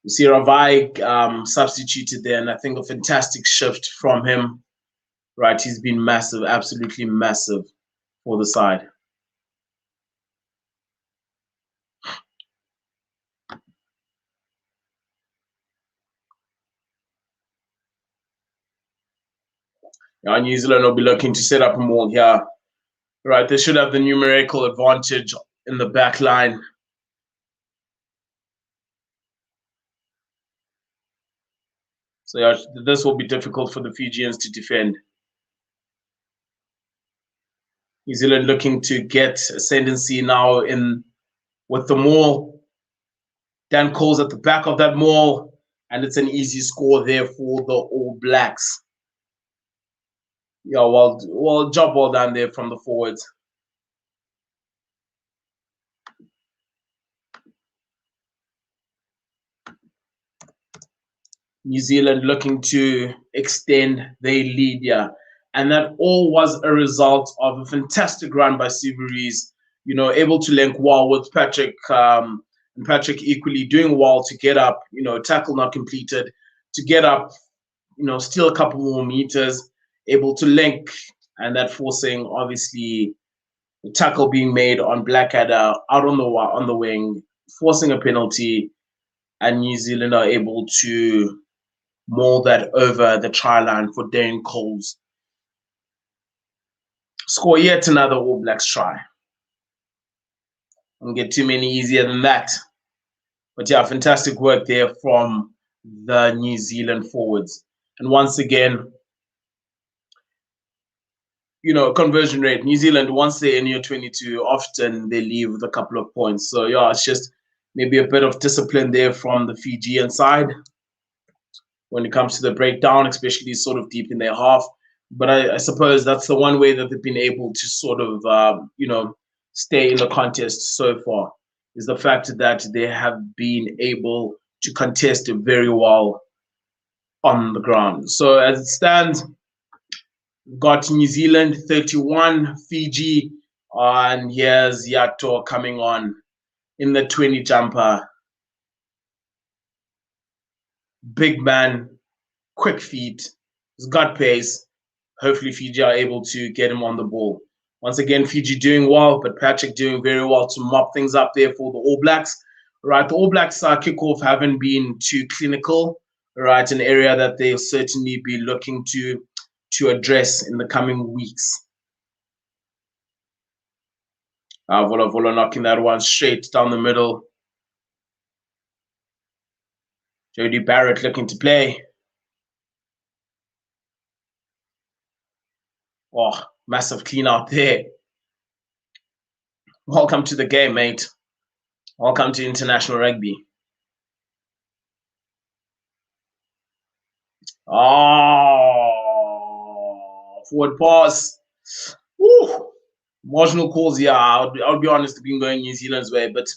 You see Ravai substituted there, and I think a fantastic shift from him. Right, he's been massive, absolutely massive for the side. New Zealand will be looking to set up a maul here. Right, they should have the numerical advantage in the back line. So this will be difficult for the Fijians to defend. New Zealand looking to get ascendancy now in with the maul. Dan Cole's at the back of that maul, and it's an easy score there for the All Blacks. Job well done there from the forwards. New Zealand looking to extend their lead here. And that all was a result of a fantastic run by Severies, able to link well with Patrick, and Patrick equally doing well to get up, tackle not completed, to get up, steal a couple more meters, able to link, and that forcing, obviously, the tackle being made on Blackadder out on the wing, forcing a penalty, and New Zealand are able to maul that over the try line for Darren Coles. Score yet another All Blacks try. Don't get too many easier than that. But yeah, fantastic work there from the New Zealand forwards. And once again, conversion rate. New Zealand, once they're in year 22, often they leave with a couple of points. So yeah, it's just maybe a bit of discipline there from the Fijian side when it comes to the breakdown, especially sort of deep in their half. But I suppose that's the one way that they've been able to sort of, stay in the contest so far, is the fact that they have been able to contest very well on the ground. So as it stands, we've got New Zealand 31, Fiji, and here's Yato coming on in the 20 jumper. Big man, quick feet, he's got pace. Hopefully Fiji are able to get him on the ball. Once again, Fiji doing well, but Patrick doing very well to mop things up there for the All Blacks. Right, the All Blacks kickoff haven't been too clinical. Right, an area that they'll certainly be looking to address in the coming weeks. Vola Vola knocking that one straight down the middle. Jody Barrett looking to play. Oh, massive clean out there. Welcome to the game, mate. Welcome to international rugby. Oh, forward pass. Woo. Marginal calls, yeah. I'll be honest, I've been going New Zealand's way, but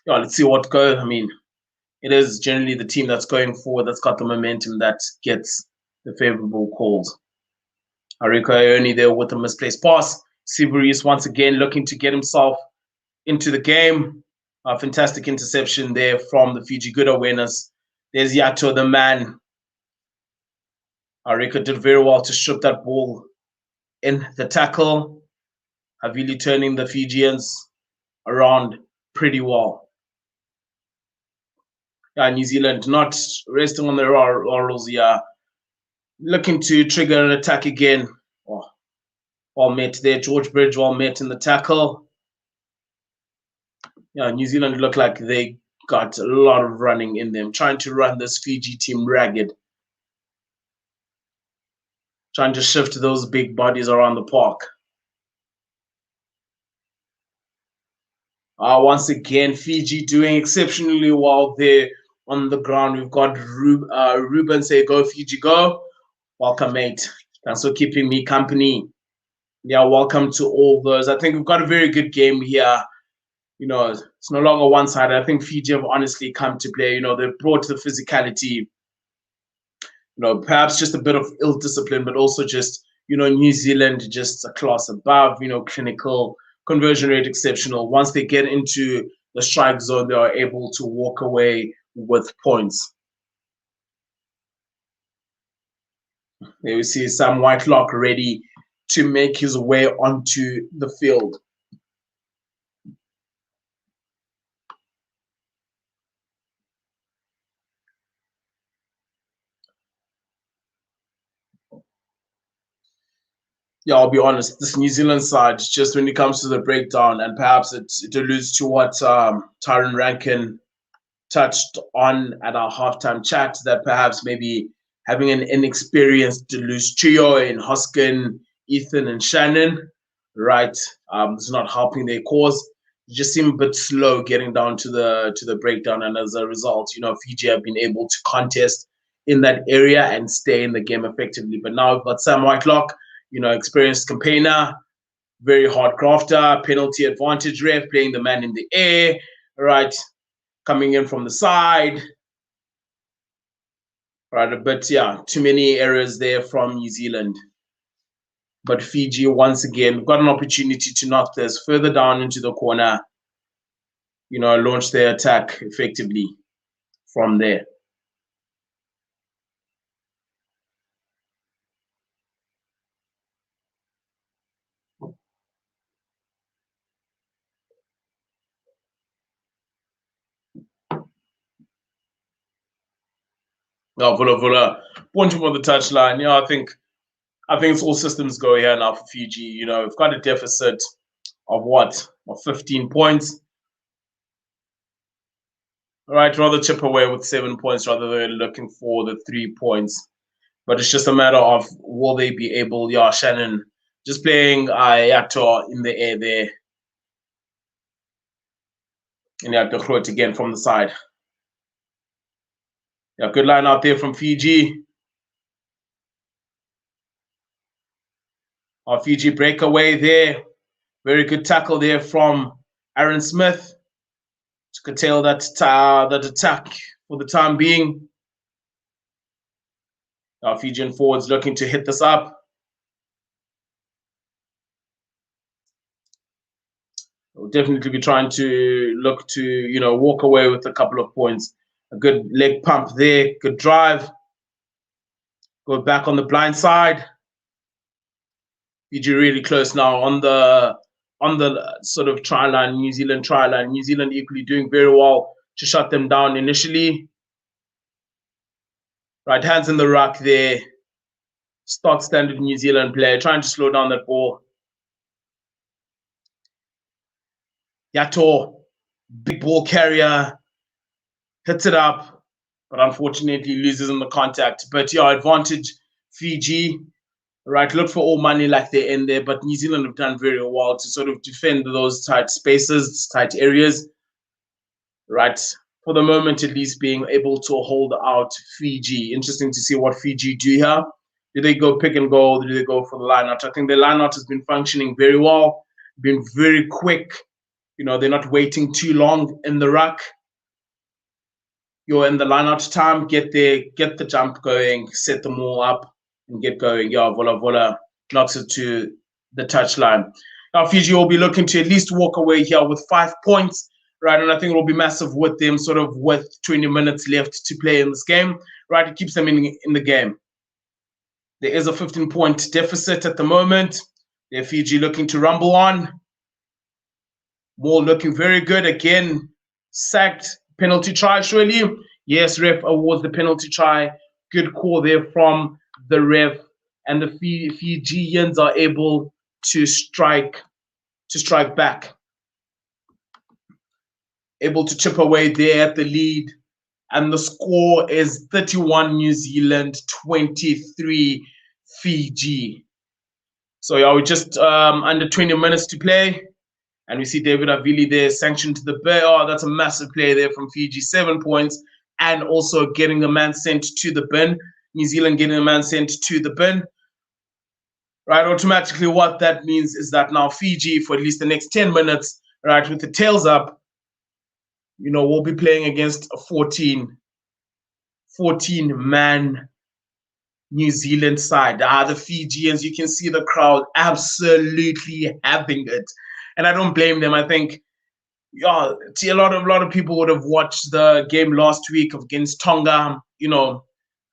yeah, let's see what goes. I mean, it is generally the team that's going forward that's got the momentum that gets the favorable calls. Arika only there with a misplaced pass. Severies once again looking to get himself into the game. A fantastic interception there from the Fiji. Good awareness. There's Yato, the man. Arika did very well to strip that ball in the tackle. Havili turning the Fijians around pretty well. New Zealand not resting on their laurels here. Looking to trigger an attack again. Oh, well met there. George Bridge well met in the tackle. Yeah, New Zealand look like they got a lot of running in them, trying to run this Fiji team ragged. Trying to shift those big bodies around the park. Once again, Fiji doing exceptionally well there on the ground. We've got Ruben say, go Fiji, go. Welcome, mate. Thanks for keeping me company. Yeah, welcome to all those. I think we've got a very good game here. It's no longer one-sided. I think Fiji have honestly come to play. They've brought the physicality. Perhaps just a bit of ill discipline, but also just, New Zealand just a class above, clinical, conversion rate exceptional. Once they get into the strike zone, they are able to walk away with points. There we see Sam Whitelock ready to make his way onto the field. Yeah, I'll be honest, this New Zealand side, just when it comes to the breakdown, and perhaps it alludes to what Tyron Rankin touched on at our halftime chat, that perhaps maybe having an inexperienced loose trio in Hoskin, Ethan, and Shannon, right, it's not helping their cause. They just seem a bit slow getting down to the breakdown, and as a result, Fiji have been able to contest in that area and stay in the game effectively. But now we've got Sam Whitelock, experienced campaigner, very hard crafter, penalty advantage ref, playing the man in the air, right, coming in from the side. Right, but yeah, too many errors there from New Zealand. But Fiji, once again, got an opportunity to knock this further down into the corner, launch their attack effectively from there. Oh, Vula, pointing for the touchline. Yeah, I think it's all systems go here now for Fiji. We've got a deficit of what? Of 15 points. All right, rather chip away with 7 points rather than looking for the 3 points. But it's just a matter of will they be able, Shannon, just playing Yato in the air there. And you have to throw it again from the side. Yeah, good line out there from Fiji. Our Fiji breakaway there. Very good tackle there from Aaron Smith to curtail that attack for the time being. Our Fijian forwards looking to hit this up. We'll definitely be trying to look to, walk away with a couple of points. A good leg pump there, good drive. Go back on the blind side. Fiji really close now on the sort of try line, New Zealand try line. New Zealand equally doing very well to shut them down initially. Right, hands in the ruck there. Stock standard New Zealand player trying to slow down that ball. Yato, big ball carrier, hits it up, but unfortunately loses in the contact. But yeah, advantage Fiji. Right, look for all money like they're in there, but New Zealand have done very well to sort of defend those tight spaces, tight areas. Right, for the moment at least being able to hold out Fiji. Interesting to see what Fiji do here. Do they go pick and go? Do they go for the line out? I think the line out has been functioning very well, been very quick. They're not waiting too long in the ruck. You're in the line out time, get there, get the jump going, set them all up, and get going. Yeah, Vola knocks it to the touchline. Now, Fiji will be looking to at least walk away here with 5 points, right? And I think it will be massive with them sort of with 20 minutes left to play in this game, right? It keeps them in the game. There is a 15-point deficit at the moment. They're Fiji looking to rumble on. Moore looking very good. Again, sacked. Penalty try, surely. Yes, ref awards the penalty try. Good call there from the ref. And the Fijians are able to strike back. Able to chip away there at the lead. And the score is 31 New Zealand, 23 Fiji. So yeah, we're just under 20 minutes to play. And we see David Avili there sanctioned to the bay. Oh, that's a massive play there from Fiji. 7 points. And also getting a man sent to the bin. New Zealand getting a man sent to the bin. Right, automatically what that means is that now Fiji, for at least the next 10 minutes, right, with the tails up, we'll be playing against a 14-man New Zealand side. The Fijians, you can see the crowd absolutely having it. And I don't blame them. I think, a lot of people would have watched the game last week against Tonga. A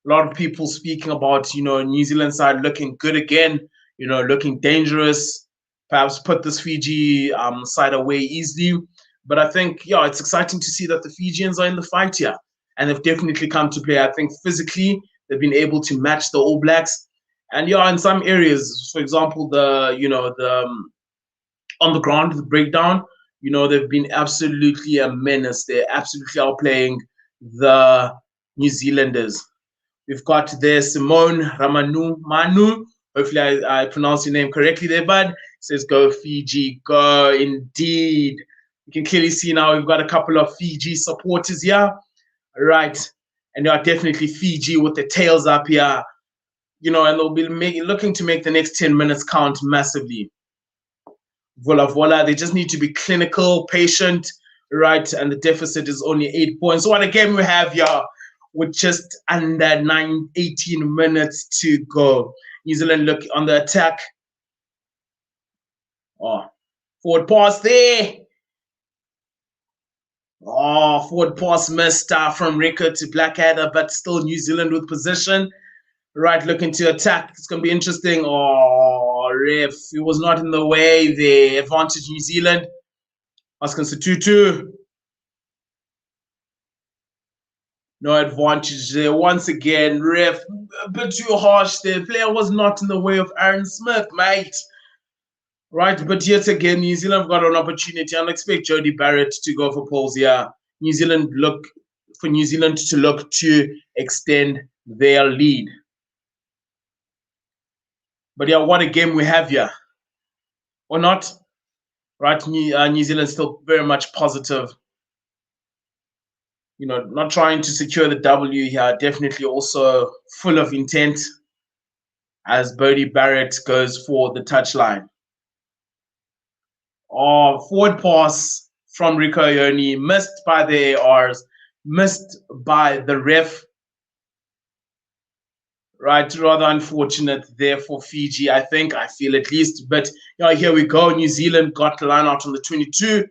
lot of people speaking about, New Zealand side looking good again, looking dangerous, perhaps put this Fiji side away easily. But I think, it's exciting to see that the Fijians are in the fight here. And they've definitely come to play. I think physically, they've been able to match the All Blacks. And, in some areas, for example, on the ground, the breakdown, they've been absolutely a menace. They're absolutely outplaying the New Zealanders. We've got there Simone Manu. Hopefully I pronounced your name correctly there, bud. It says, go Fiji, go indeed. You can clearly see now we've got a couple of Fiji supporters here. Right. And they are definitely Fiji with the tails up here. And they'll be looking to make the next 10 minutes count massively. Vola. They just need to be clinical, patient, right? And the deficit is only 8 points. So what a game we have here. with just under 18 minutes to go. New Zealand look on the attack. Oh, forward pass there. Oh, forward pass missed from Rico to Blackadder, but still New Zealand with possession. Right, looking to attack. It's going to be interesting. Oh, ref. It was not in the way there. Advantage New Zealand. Oscar Tutu. No advantage there. Once again, ref. A bit too harsh there. The player was not in the way of Aaron Smith, mate. Right, but yet again, New Zealand got an opportunity. I expect Jody Barrett to go for poles here. New Zealand to look to extend their lead. But yeah, what a game we have here. Or not? Right, New Zealand still very much positive. You know, not trying to secure the W here. Definitely also full of intent as Bodie Barrett goes for the touchline. Oh, forward pass from Rico Ione, missed by the ARs, missed by the ref. Right, rather unfortunate there for Fiji, I feel at least. But here we go. New Zealand got the line out on the 22.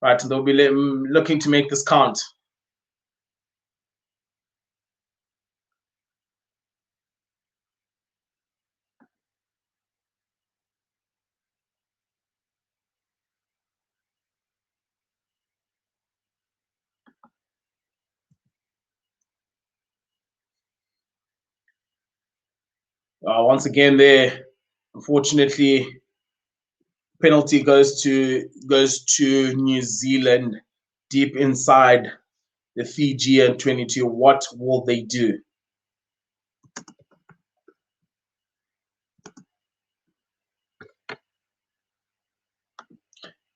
Right, and they'll be looking to make this count. Once again, there, unfortunately, penalty goes to New Zealand deep inside the Fijian 22. What will they do?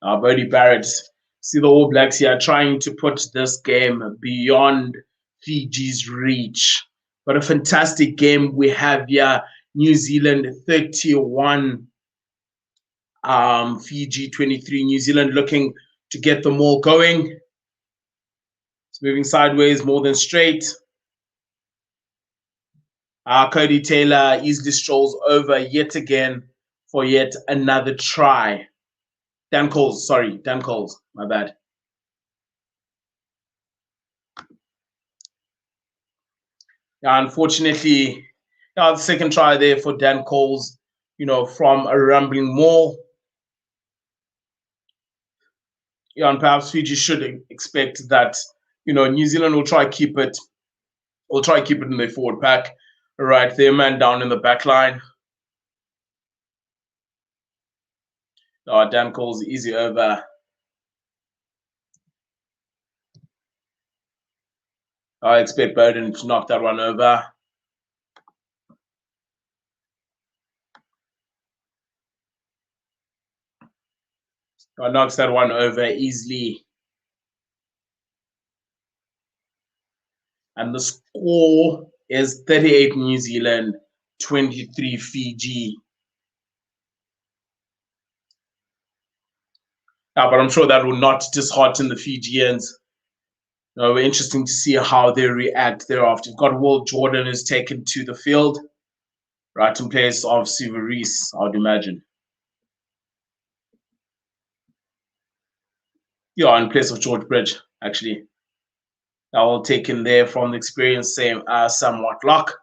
Bodie Barrett, see the All Blacks here trying to put this game beyond Fiji's reach. But a fantastic game we have here. New Zealand 31, Fiji 23. New Zealand looking to get them all going. It's moving sideways more than straight. Cody Taylor easily strolls over yet again for yet another try. Dan Coles, my bad. Unfortunately, the second try there for Dan Coles, from a rumbling maul. And perhaps Fiji should expect that, New Zealand will try keep it. Will try keep it in their forward pack. Right, their man down in the back line. Dan Coles easy over. I expect Bowden to knock that one over. Knocks that one over easily. And the score is 38 New Zealand, 23 Fiji. But I'm sure that will not dishearten the Fijians. We're interesting to see how they react thereafter. You've got Will Jordan who's taken to the field, right, in place of Sivaris, I would imagine. In place of George Bridge, actually. That will taken there from the experience, same as Sam Whitelock.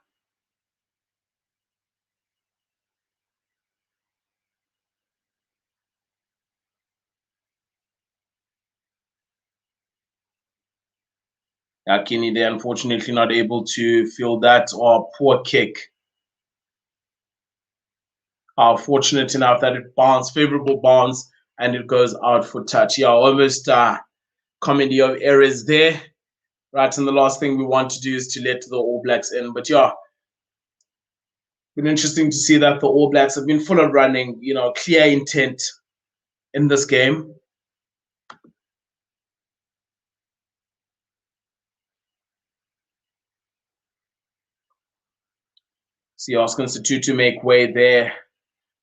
Kenny there, unfortunately, not able to field that, or poor kick. Fortunate enough that it bounced, favorable bounce, and it goes out for touch. Almost comedy of errors there. Right, and the last thing we want to do is to let the All Blacks in. But been interesting to see that the All Blacks have been full of running, clear intent in this game. See Oscar Institute to make way there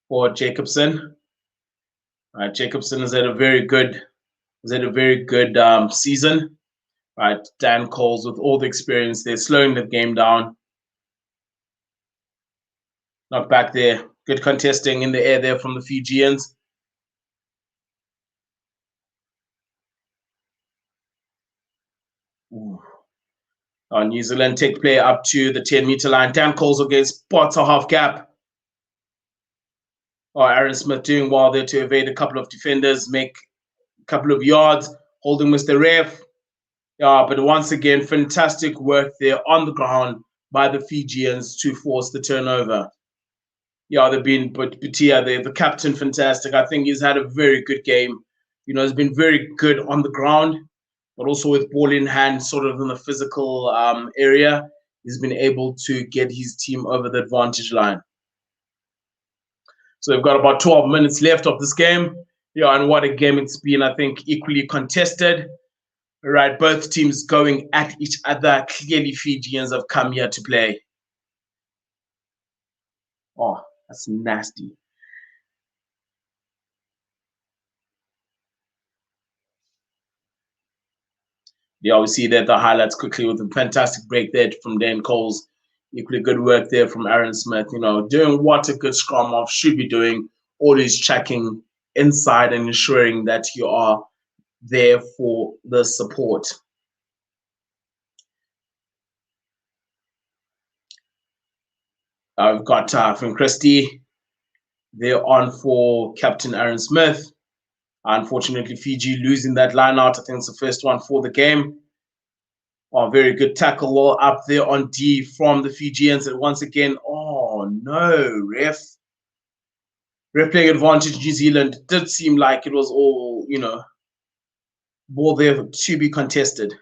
for Jacobson. Right, Jacobson has had a very good season. Right, Dan Coles with all the experience, they're slowing the game down. Not back there. Good contesting in the air there from the Fijians. New Zealand take play up to the 10-meter line. Dan Coles against spots a half gap. Aaron Smith doing well there to evade a couple of defenders, make a couple of yards, holding Mr. Ref. But once again, fantastic work there on the ground by the Fijians to force the turnover. They've been, but Batia, the captain, fantastic. I think he's had a very good game. He's been very good on the ground, but also with ball in hand, sort of in the physical area, he's been able to get his team over the advantage line. So we've got about 12 minutes left of this game. And what a game it's been. I think equally contested. Right, both teams going at each other. Clearly, Fijians have come here to play. Oh, that's nasty. We see that the highlights quickly with a fantastic break there from Dan Coles. Equally good work there from Aaron Smith. Doing what a good scrum off should be doing. Always checking inside and ensuring that you are there for the support. I've got from Christie. They're on for Captain Aaron Smith. Unfortunately, Fiji losing that line out. I think it's the first one for the game. Very good tackle up there on D from the Fijians. And once again, oh no, ref. Ref playing advantage New Zealand. It did seem like it was all, ball there to be contested.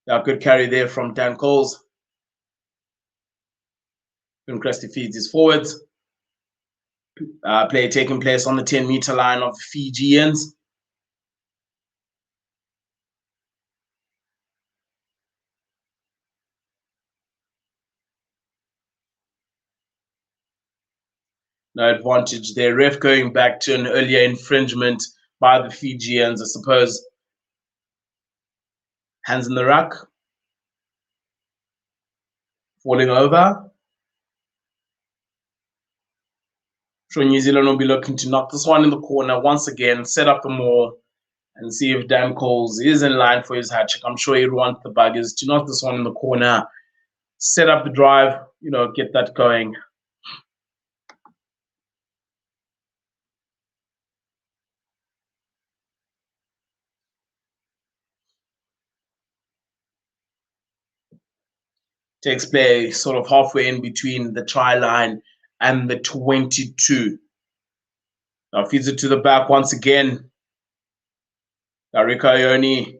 Good carry there from Dan Coles. Christie feeds his forwards. Play taking place on the 10-meter line of the Fijians. No advantage there. Ref going back to an earlier infringement by the Fijians, I suppose. Hands in the ruck. Falling over. Sure, New Zealand will be looking to knock this one in the corner once again, set up the maul, and see if Dan Coles is in line for his hat trick. I'm sure he'd want the buggers to knock this one in the corner, set up the drive, get that going. Takes place sort of halfway in between the try line and the 22. Now feeds it to the back once again. Rico Ione.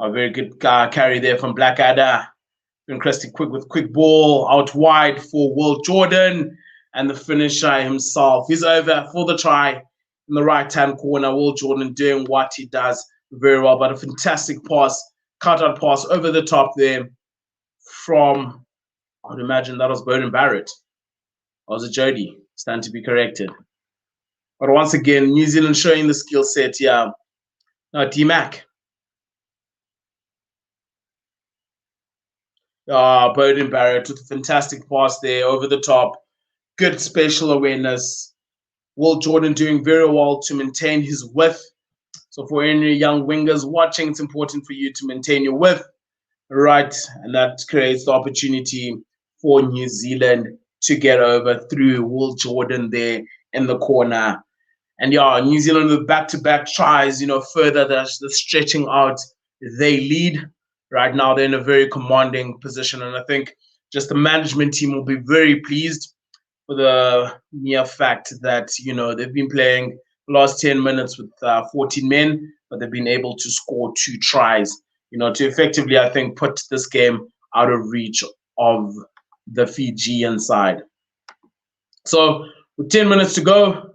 A very good carry there from Blackadder. Christie quick with quick ball out wide for Will Jordan. And the finisher himself. He's over for the try in the right-hand corner. Will Jordan doing what he does very well. But a fantastic pass, cut-out pass over the top there from, I would imagine that was Bowden Barrett. Or was it Jody? Stand to be corrected. But once again, New Zealand showing the skill set here. Now, D-Mac. Bowden Barrett with a fantastic pass there over the top. Good spatial awareness. Will Jordan doing very well to maintain his width. So for any young wingers watching, it's important for you to maintain your width. Right, and that creates the opportunity for New Zealand to get over through Will Jordan there in the corner. And New Zealand with back-to-back tries, further the stretching out, they lead. Right now, they're in a very commanding position. And I think just the management team will be very pleased for the mere fact that, they've been playing the last 10 minutes with 14 men, but they've been able to score 2 tries, to effectively, I think, put this game out of reach of the Fijian side. So with 10 minutes to go,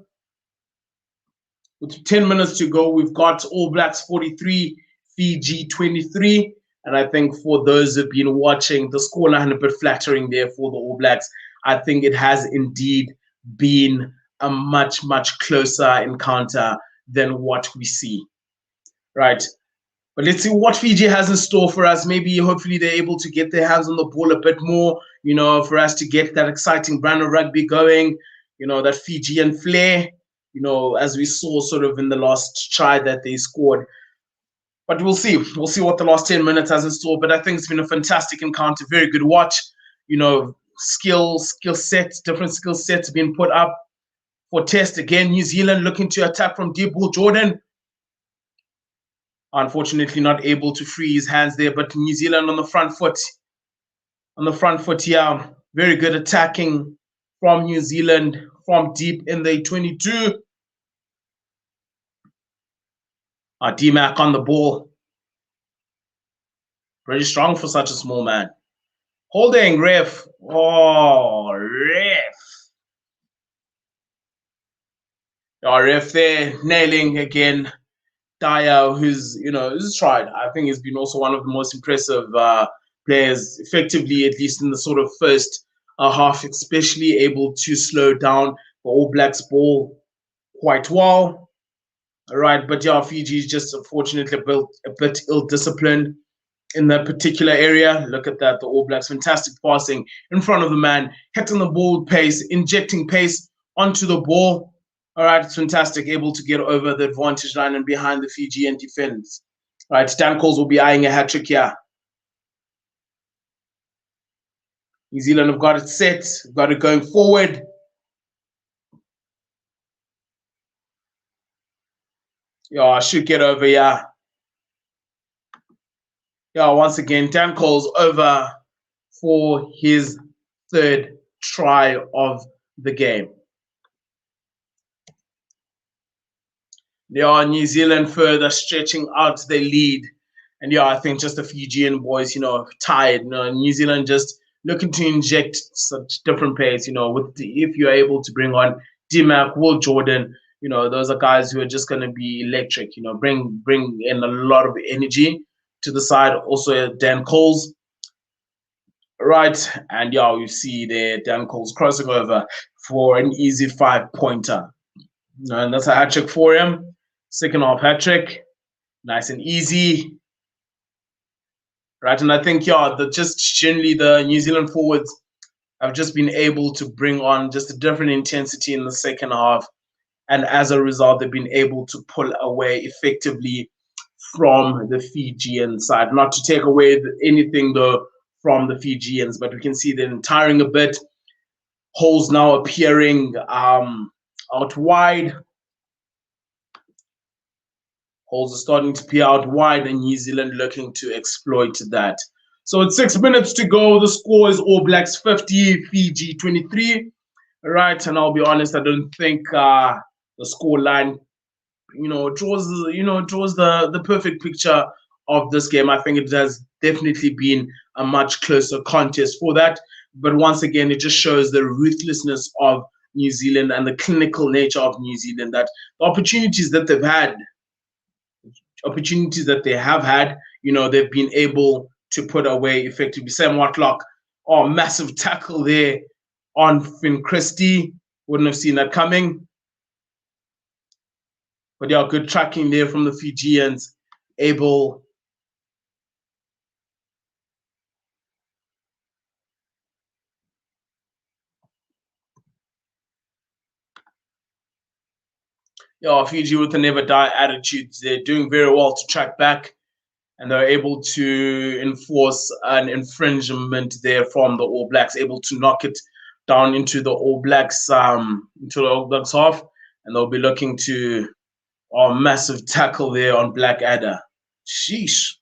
we've got All Blacks 43, Fiji 23. And I think for those who've been watching, the scoreline a bit flattering there for the All Blacks. I think it has indeed been a much, much closer encounter than what we see, right? But let's see what Fiji has in store for us. Maybe, hopefully, they're able to get their hands on the ball a bit more, for us to get that exciting brand of rugby going, that Fijian flair, as we saw sort of in the last try that they scored. But we'll see. We'll see what the last 10 minutes has in store. But I think it's been a fantastic encounter. Very good watch. Skill sets, different skill sets being put up for test. Again, New Zealand looking to attack from deep. Will Jordan, unfortunately, not able to free his hands there. But New Zealand on the front foot. Yeah. Very good attacking from New Zealand from deep in the 22. D-Mac on the ball. Pretty strong for such a small man. Holding, ref. Oh, ref. Ref there, nailing again. Dyer, who's tried. I think he's been also one of the most impressive players, effectively, at least in the sort of first half, especially able to slow down the All Blacks ball quite well. All right, but yeah, Fiji is just unfortunately a bit ill-disciplined in that particular area. Look at that, the All Blacks, fantastic passing in front of the man, hitting the ball with pace, injecting pace onto the ball. All right, it's fantastic, able to get over the advantage line and behind the Fijian defense. All right, Dan Coles will be eyeing a hat-trick here. New Zealand have got it set, got it going forward. Yeah, should get over, yeah. Yeah, once again, Dan Coles over for his third try of the game. Yeah, New Zealand further stretching out their lead. And yeah, I think just the Fijian boys, tired. New Zealand just looking to inject such different pace, if you're able to bring on D-Mac, Will Jordan, those are guys who are just going to be electric, bring in a lot of energy to the side. Also, Dan Coles. Right, and yeah, we see there Dan Coles crossing over for an easy 5-pointer. And that's a hat-trick for him. Second half hat-trick. Nice and easy. Right, and I think, yeah, just generally the New Zealand forwards have just been able to bring on just a different intensity in the second half. And as a result, they've been able to pull away effectively from the Fijian side. Not to take away anything, though, from the Fijians, but we can see them tiring a bit. Holes now appearing out wide. Holes are starting to appear out wide, and New Zealand looking to exploit that. So it's 6 minutes to go. The score is All Blacks 50, Fiji 23. Right, and I'll be honest, I don't think the score line, draws the perfect picture of this game. I think it has definitely been a much closer contest for that. But once again, it just shows the ruthlessness of New Zealand and the clinical nature of New Zealand, that the opportunities that they have had, they've been able to put away effectively. Sam Whitlock, massive tackle there on Finn Christie. Wouldn't have seen that coming. But yeah, good tracking there from the Fijians, able Fiji with the never die attitude. They're doing very well to track back, and they're able to enforce an infringement there from the All Blacks, able to knock it down into the All Blacks half, and they'll be looking to massive tackle there on Blackadder. Sheesh.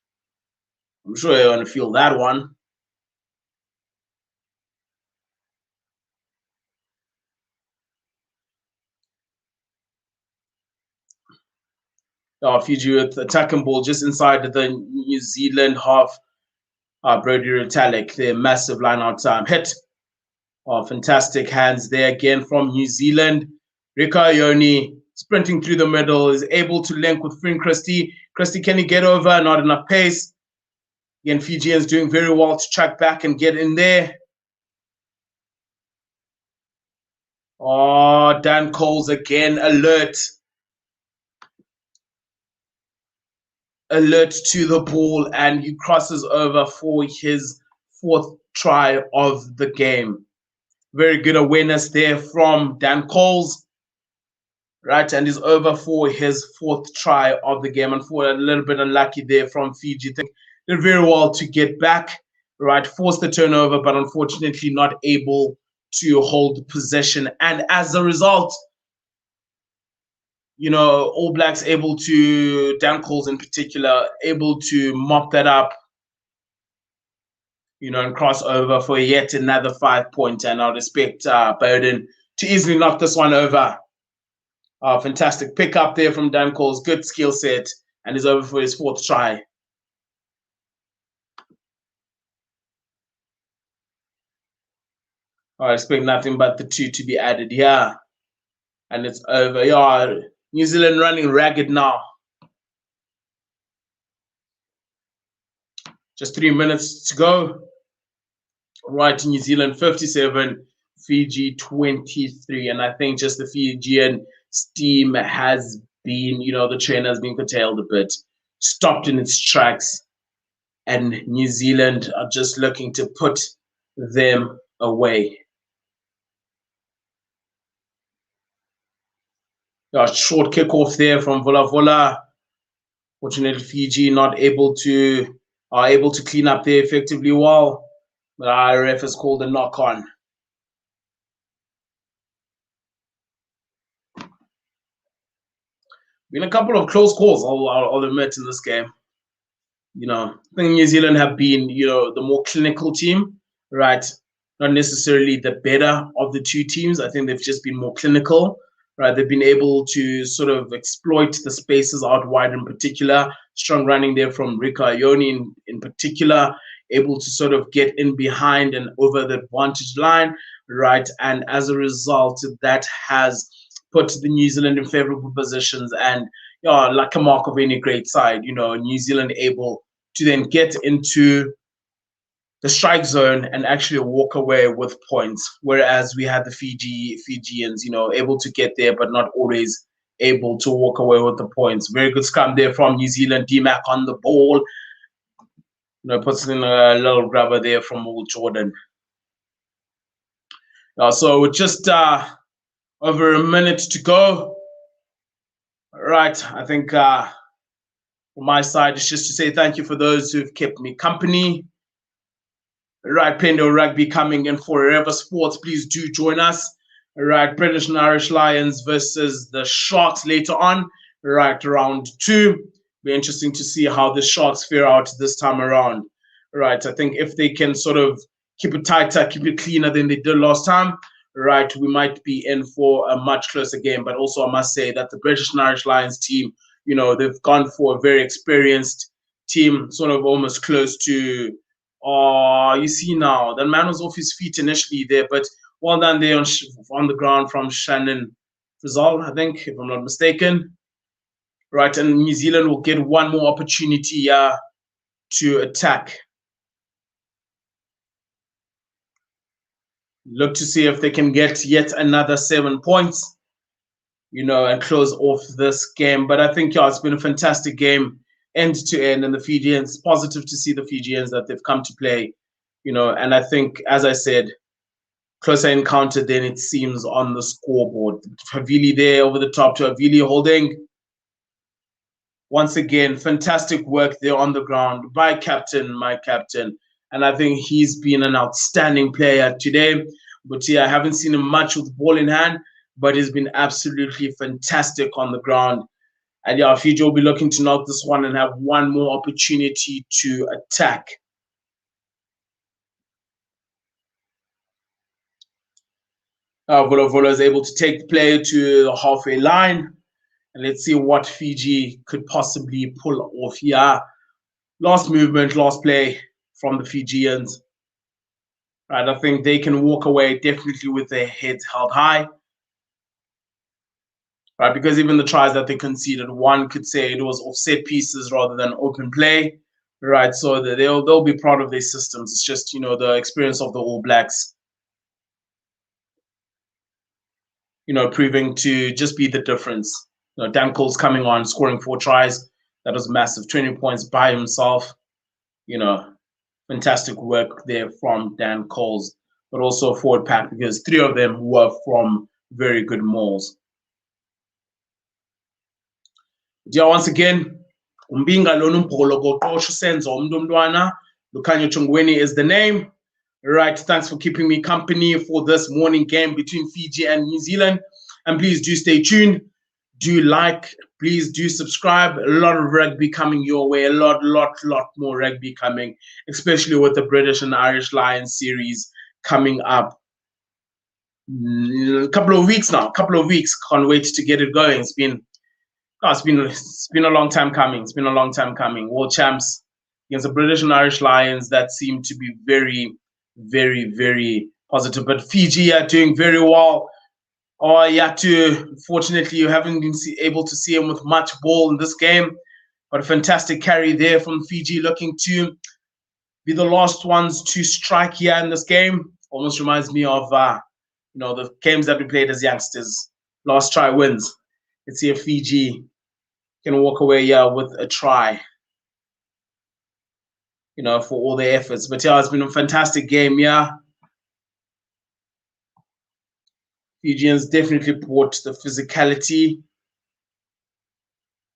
I'm sure you're going to feel that one. Fiji with attacking ball just inside the New Zealand half. Brody Retallick, their massive line-out time hit. Fantastic hands there again from New Zealand. Rika Ione sprinting through the middle, is able to link with Finn Christie. Christie, can he get over? Not enough pace. Again, Fijians doing very well to track back and get in there. Dan Coles again, alert. alert to the ball, and he crosses over for his 4th try of the game. Very good awareness there from Dan Coles, right? And he's over for his 4th try of the game. And for a little bit unlucky there from Fiji. I think did very well to get back, right? Forced the turnover, but unfortunately not able to hold possession. And as a result, All Blacks able to, Dan Coles in particular, able to mop that up, and cross over for yet another 5-point. And I'll expect Bowden to easily knock this one over. Fantastic pick up there from Dan Coles. Good skill set. And he's over for his 4th try. I expect nothing but the 2 to be added here. And it's over. Yeah, New Zealand running ragged now. Just 3 minutes to go. Right, New Zealand 57, Fiji 23. And I think just the Fijian steam has been, the train has been curtailed a bit, stopped in its tracks. And New Zealand are just looking to put them away. Short kickoff there from Vola Vola. Fortunately, Fiji are able to clean up there effectively well. But our ref has called a knock on. Been a couple of close calls, I'll admit, in this game. I think New Zealand have been, the more clinical team, right? Not necessarily the better of the 2 teams. I think they've just been more clinical, right? They've been able to sort of exploit the spaces out wide in particular. Strong running there from Rika Ioni in particular, able to sort of get in behind and over the advantage line, right? And as a result, that has put the New Zealand in favorable positions. And like a mark of any great side, New Zealand able to then get into the strike zone and actually walk away with points. Whereas we had the Fijians, able to get there, but not always able to walk away with the points. Very good scrum there from New Zealand. D-Mac on the ball. Puts in a little grabber there from Will Jordan. So with just over a minute to go. Right, I think from my side, it's just to say thank you for those who've kept me company. Right, Pendo Rugby coming in for Forever Sports. Please do join us. Right, British and Irish Lions versus the Sharks later on. Right, round 2. Be interesting to see how the Sharks fare out this time around. Right, I think if they can sort of keep it tighter, keep it cleaner than they did last time, right, we might be in for a much closer game. But also I must say that the British and Irish Lions team, they've gone for a very experienced team, sort of almost close to, you see now, that man was off his feet initially there, but well done there on the ground from Shannon Frizzell, I think, if I'm not mistaken. Right, and New Zealand will get one more opportunity to attack. Look to see if they can get yet another 7 points, and close off this game. But I think, it's been a fantastic game, end to end, and the Fijians, positive to see the Fijians that they've come to play, and I think, as I said, closer encounter than it seems on the scoreboard. Havili there over the top to Havili holding. Once again, fantastic work there on the ground by my captain. And I think he's been an outstanding player today. But I haven't seen him much with the ball in hand, but he's been absolutely fantastic on the ground. And Fiji will be looking to knock this one and have one more opportunity to attack. Vola Vola is able to take the player to the halfway line. And let's see what Fiji could possibly pull off here. Last movement, last play from the Fijians. Right, I think they can walk away definitely with their heads held high. Right, because even the tries that they conceded, one could say it was offset pieces rather than open play. Right, so they'll be proud of their systems. It's just, the experience of the All Blacks, proving to just be the difference. Dan Cole's coming on, scoring 4 tries. That was massive. 20 points by himself. You know, fantastic work there from Dan Coles, but also forward pack because 3 of them were from very good mauls. Yeah, once again, Umbinga Lonumpolo Gokosho Senzo Umdumdwana, Lukanyo Chungweni is the name. Right, thanks for keeping me company for this morning game between Fiji and New Zealand. And please do stay tuned. Do like, please do subscribe. A lot of rugby coming your way. A lot more rugby coming, especially with the British and Irish Lions series coming up. A couple of weeks now. Can't wait to get it going. It's been a long time coming. World champs against the British and Irish Lions that seem to be very, very positive. But Fiji are doing very well. Fortunately, you haven't been able to see him with much ball in this game. But a fantastic carry there from Fiji, looking to be the last ones to strike here in this game. Almost reminds me of the games that we played as youngsters. Last try wins. Let's see if Fiji can walk away with a try, for all their efforts. But yeah, it's been a fantastic game. Fijians definitely brought the physicality,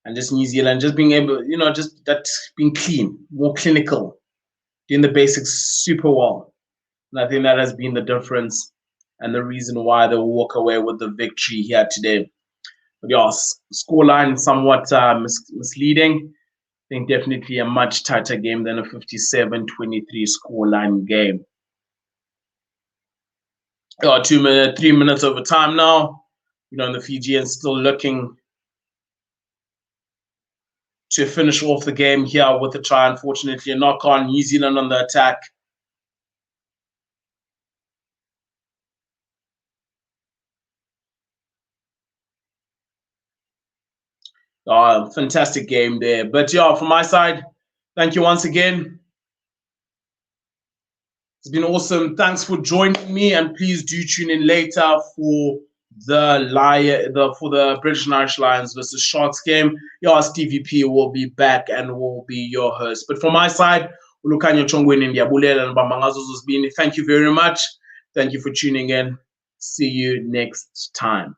and just New Zealand just being able, just that being clean, more clinical, doing the basics super well. And I think that has been the difference and the reason why they will walk away with the victory here today. But yeah, scoreline somewhat misleading. I think definitely a much tighter game than a 57-23 scoreline game. 3 minutes over time now. And the Fijians still looking to finish off the game here with a try. Unfortunately, a knock on. New Zealand on the attack. Fantastic game there. But yeah, from my side, thank you once again. It's been awesome. Thanks for joining me, and please do tune in later for the British and Irish Lions versus Sharks game. Stevie P will be back and will be your host. But from my side, thank you very much. Thank you for tuning in. See you next time.